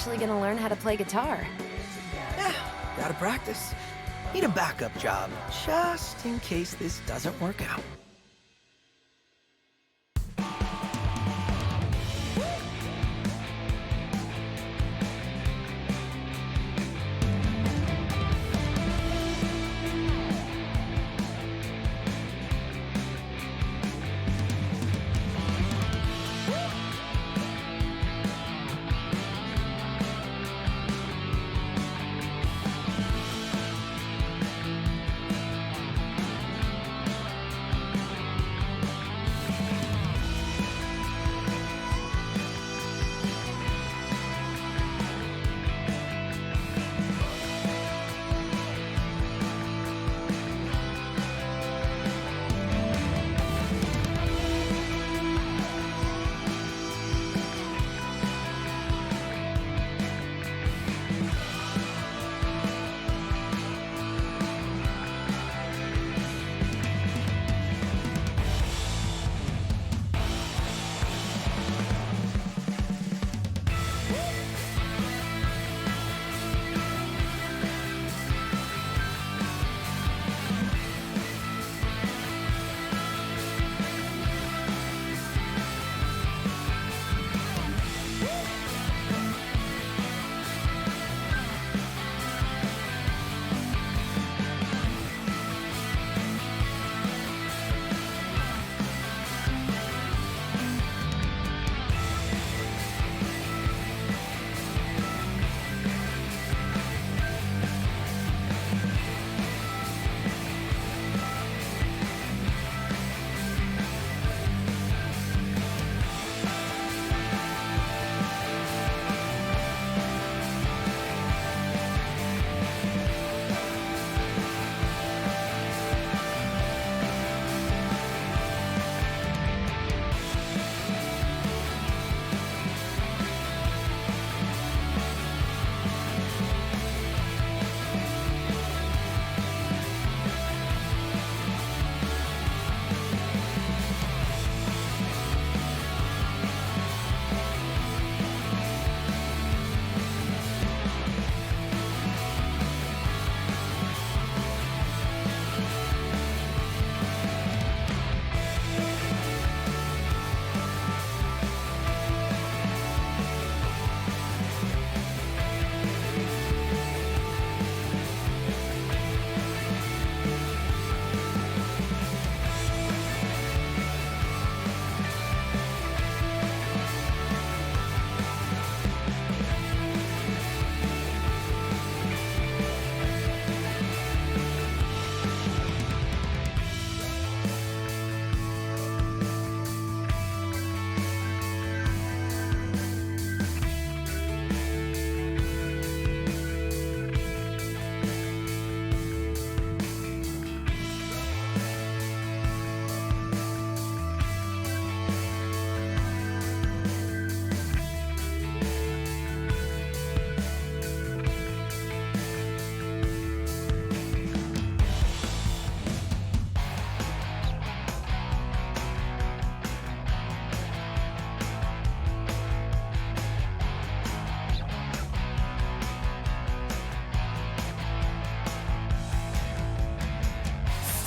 actually gonna learn how to play guitar? Yeah, gotta practice. Need a backup job, just in case this doesn't work out.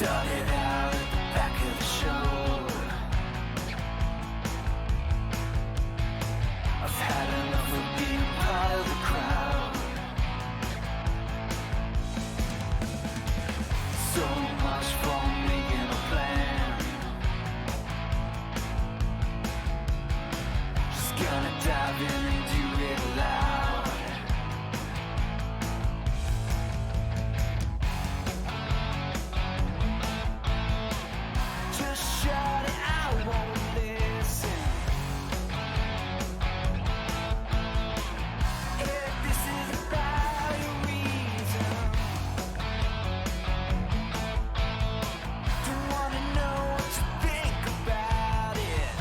Started out at the back of the show. I've had enough of being part of the crowd. So much for making a plan. Just gonna dive in and do it loud. Just shout it, I won't listen. If this is about a reason, don't wanna know what you think about it.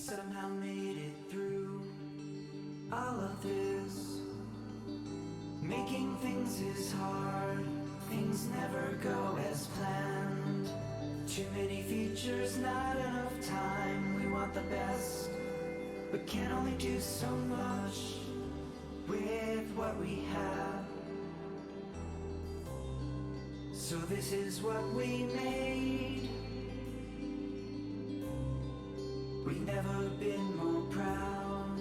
somehow made it through all of this. Making things is hard, things never go as planned. Too many features, not enough time. We want the best, but can only do so much with what we have. So this is what we made. We've never been more proud.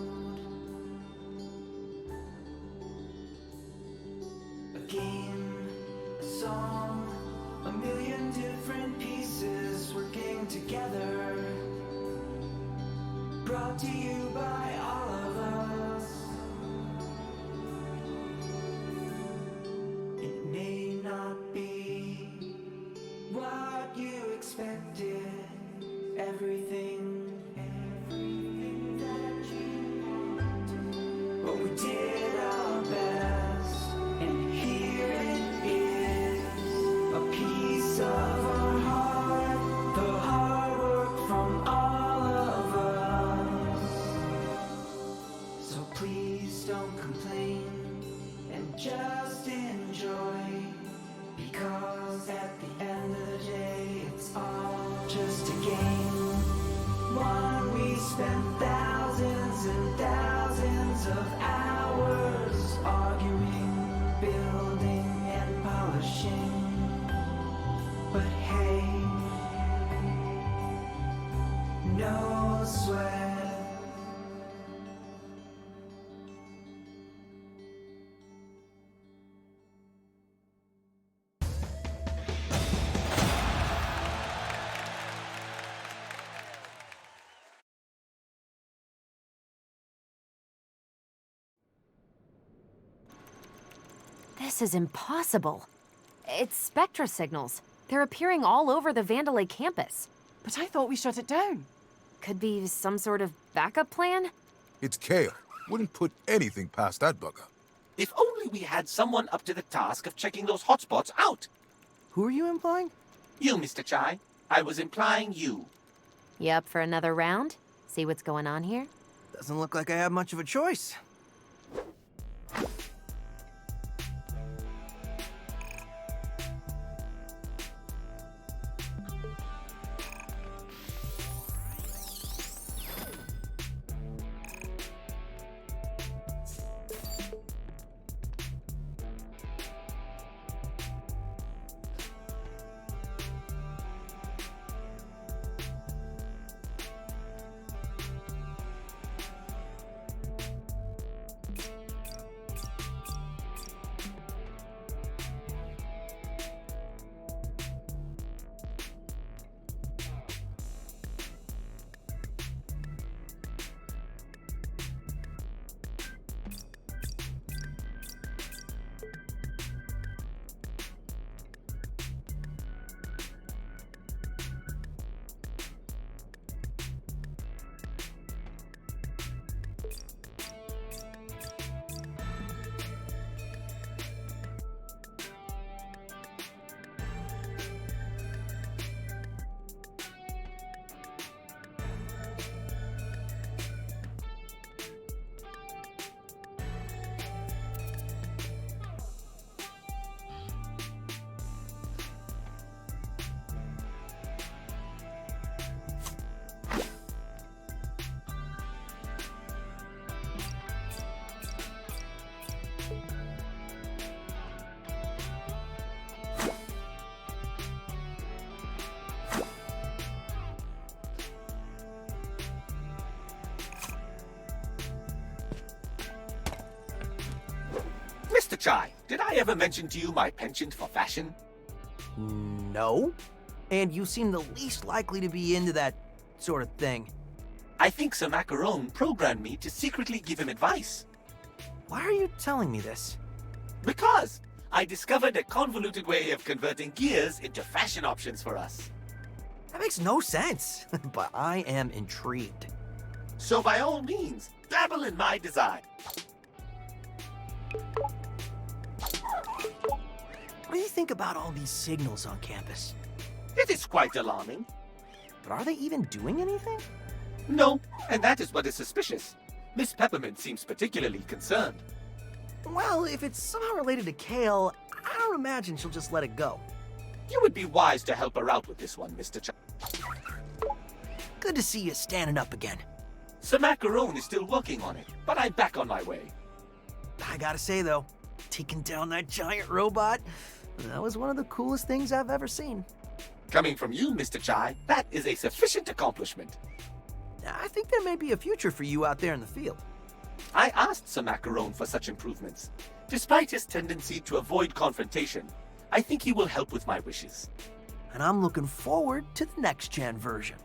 A game, a song, a million different pieces working together. Brought to you by all of us. It may not be what you expected. Everything that you wanted. But we did our best, and here it is, a piece of our heart, the hard work from all of us. So please don't complain, and just enjoy, because at the end of the day, it's all just a game. One we spent thousands and thousands of hours arguing, building and polishing. But hey, no sweat. This is impossible. It's Spectra signals. They're appearing all over the Vandelay campus. But I thought we shut it down. Could be some sort of backup plan? It's Kale. Wouldn't put anything past that bugger. If only we had someone up to the task of checking those hotspots out. Who are you implying? You, Mr. Chai. I was implying you. You up for another round? See what's going on here? Doesn't look like I have much of a choice. Mr. Chai, did I ever mention to you my penchant for fashion? No. And you seem the least likely to be into that sort of thing. I think Sir Macaron programmed me to secretly give him advice. Why are you telling me this? Because I discovered a convoluted way of converting gears into fashion options for us. That makes no sense, but I am intrigued. So by all means, dabble in my design. What do you think about all these signals on campus? It is quite alarming. But are they even doing anything? No, and that is what is suspicious. Miss Peppermint seems particularly concerned. Well, if it's somehow related to Kale, I don't imagine she'll just let it go. You would be wise to help her out with this one, Mr. Chai. Good to see you standing up again. Sir Macaron is still working on it, but I'm back on my way. I gotta say, though, taking down that giant robot, that was one of the coolest things I've ever seen. Coming from you, Mr. Chai, that is a sufficient accomplishment. I think there may be a future for you out there in the field. I asked Sir Macaron for such improvements. Despite his tendency to avoid confrontation, I think he will help with my wishes. And I'm looking forward to the next-gen version.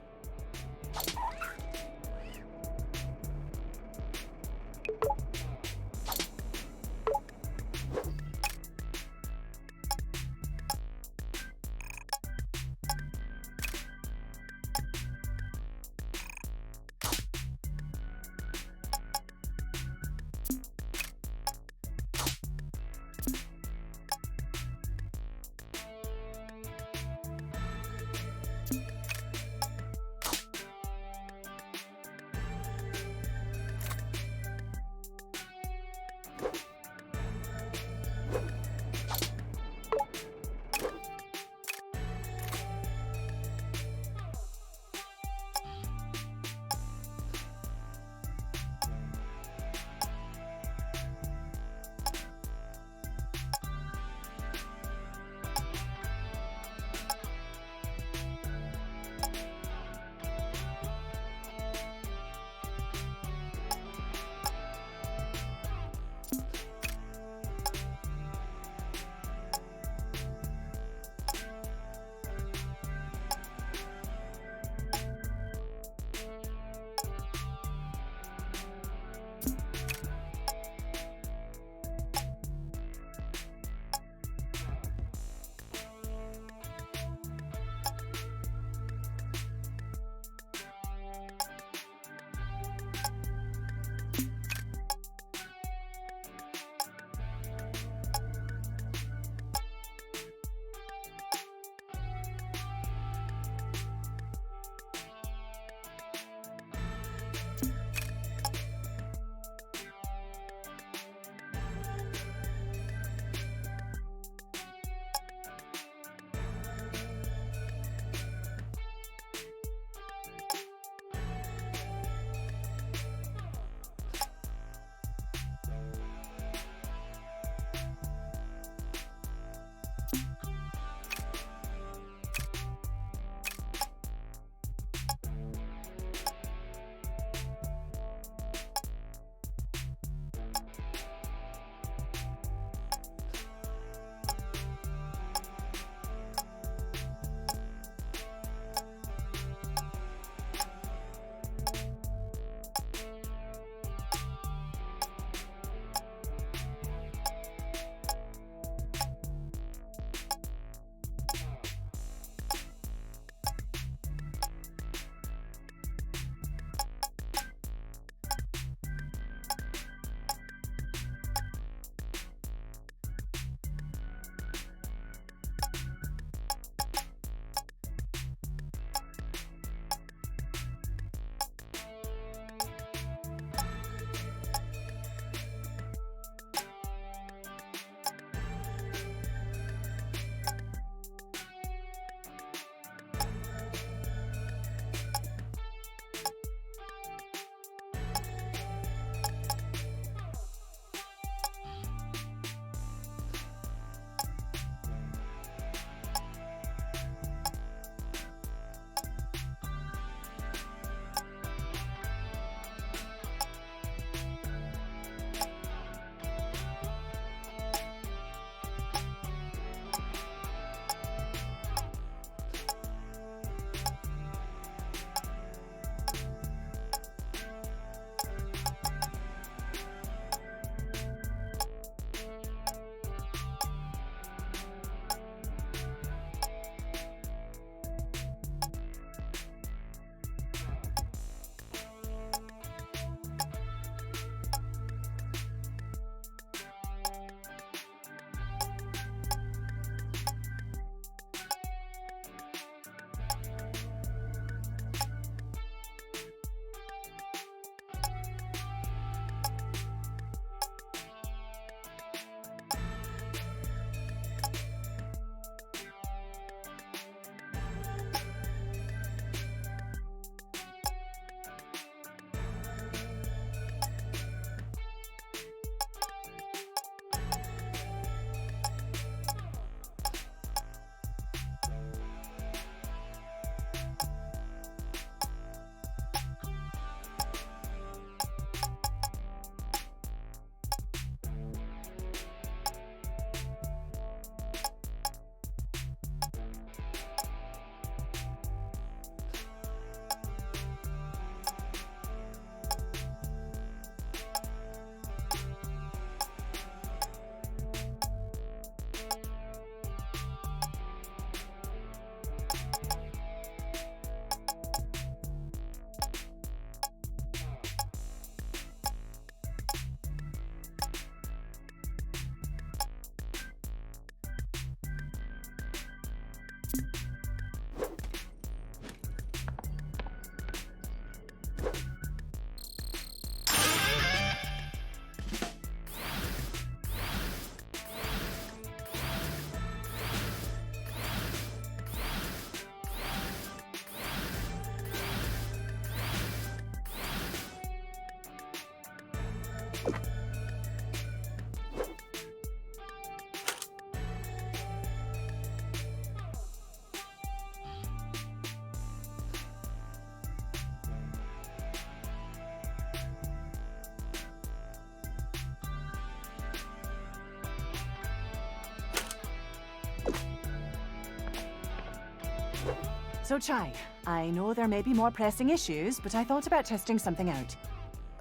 So, Chai, I know there may be more pressing issues, but I thought about testing something out.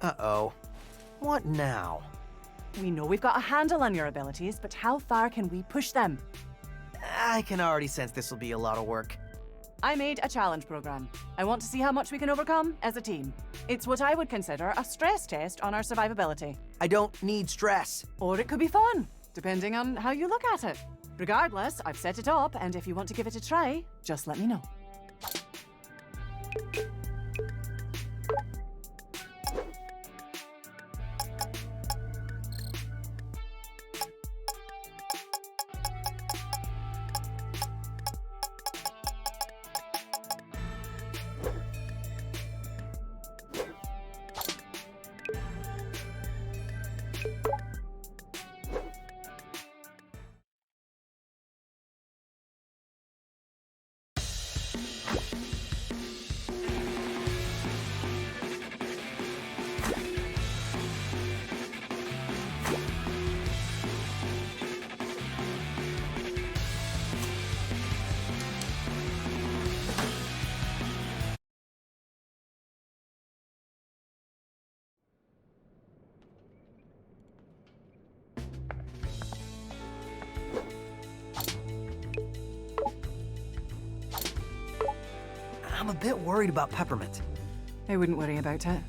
Uh-oh. What now? We know we've got a handle on your abilities, but how far can we push them? I can already sense this will be a lot of work. I made a challenge program. I want to see how much we can overcome as a team. It's what I would consider a stress test on our survivability. I don't need stress. Or it could be fun, depending on how you look at it. Regardless, I've set it up, and if you want to give it a try, just let me know. I'm a bit worried about Peppermint. I wouldn't worry about it.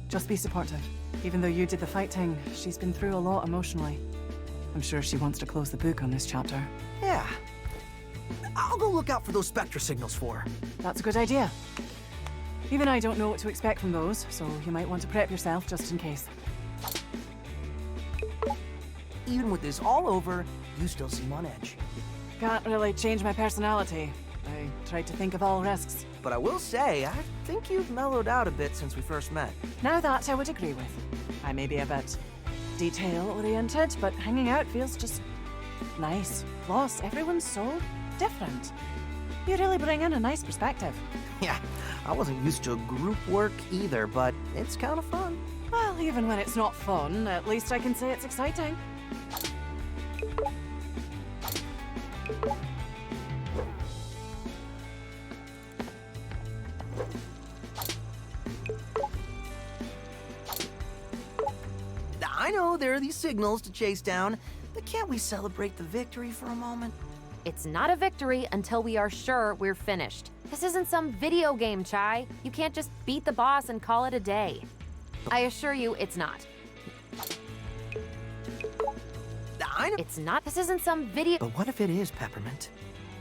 Just be supportive. Even though you did the fighting, she's been through a lot emotionally. I'm sure she wants to close the book on this chapter. Yeah. I'll go look out for those Spectra signals for her. That's a good idea. Even I don't know what to expect from those, so you might want to prep yourself just in case. Even with this all over, you still seem on edge. Can't really change my personality. I tried to think of all risks. But I will say, I think you've mellowed out a bit since we first met. Now that I would agree with. I may be a bit detail-oriented, but hanging out feels just nice. Plus, everyone's so different. You really bring in a nice perspective. Yeah, I wasn't used to group work either, but it's kind of fun. Well, even when it's not fun, at least I can say it's exciting. I know there are these signals to chase down, but can't we celebrate the victory for a moment? It's not a victory until we are sure we're finished. This isn't some video game, Chai. You can't just beat the boss and call it a day. I assure you, it's not. I know. It's not. This isn't some video. But what if it is, Peppermint?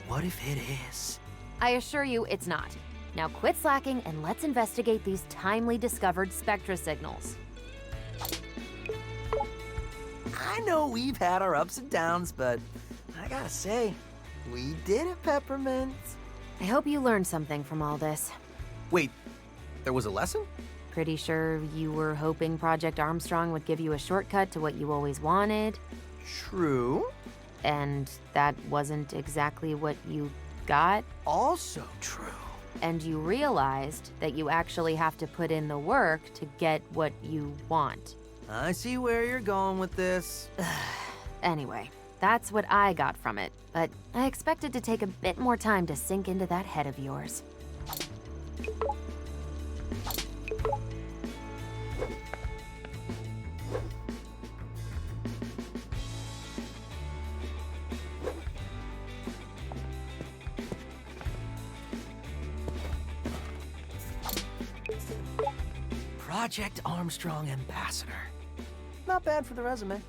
What if it is? I assure you, it's not. Now quit slacking and let's investigate these timely discovered Spectra signals. I know we've had our ups and downs, but I gotta say, we did it, Peppermint. I hope you learned something from all this. Wait, there was a lesson? Pretty sure you were hoping Project Armstrong would give you a shortcut to what you always wanted. True. And that wasn't exactly what you got. Also true. And you realized that you actually have to put in the work to get what you want. I see where you're going with this. Anyway, that's what I got from it, but I expect it to take a bit more time to sink into that head of yours. Project Armstrong Ambassador. Not bad for the resume.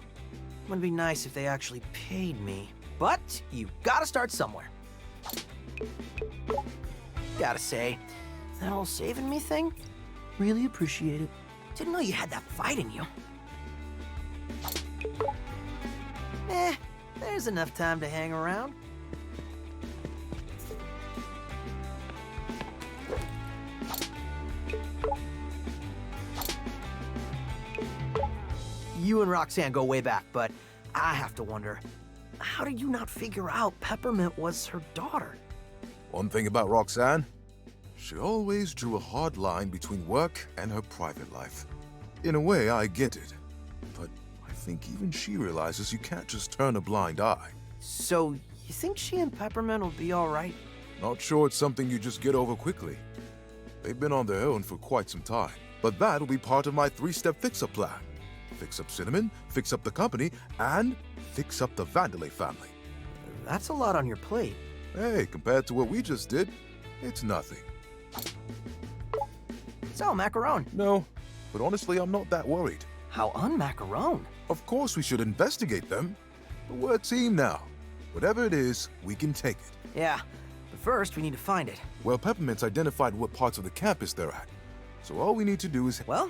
Would be nice if they actually paid me. But you gotta start somewhere. Gotta say, that whole saving me thing, really appreciate it. Didn't know you had that fight in you. There's enough time to hang around. You and Roxanne go way back, but I have to wonder, how did you not figure out Peppermint was her daughter? One thing about Roxanne, she always drew a hard line between work and her private life. In a way, I get it. But I think even she realizes you can't just turn a blind eye. So, you think she and Peppermint will be all right? Not sure it's something you just get over quickly. They've been on their own for quite some time, but that'll be part of my 3-step fix-up plan. Fix up Cinnamon, fix up the company, and fix up the Vandelay family. That's a lot on your plate. Hey, compared to what we just did, it's nothing. So, Macaron. No, but honestly, I'm not that worried. How un-Macaron? Of course we should investigate them, but we're a team now. Whatever it is, we can take it. Yeah, but first we need to find it. Well, Peppermint's identified what parts of the campus they're at, so all we need to do is... Well,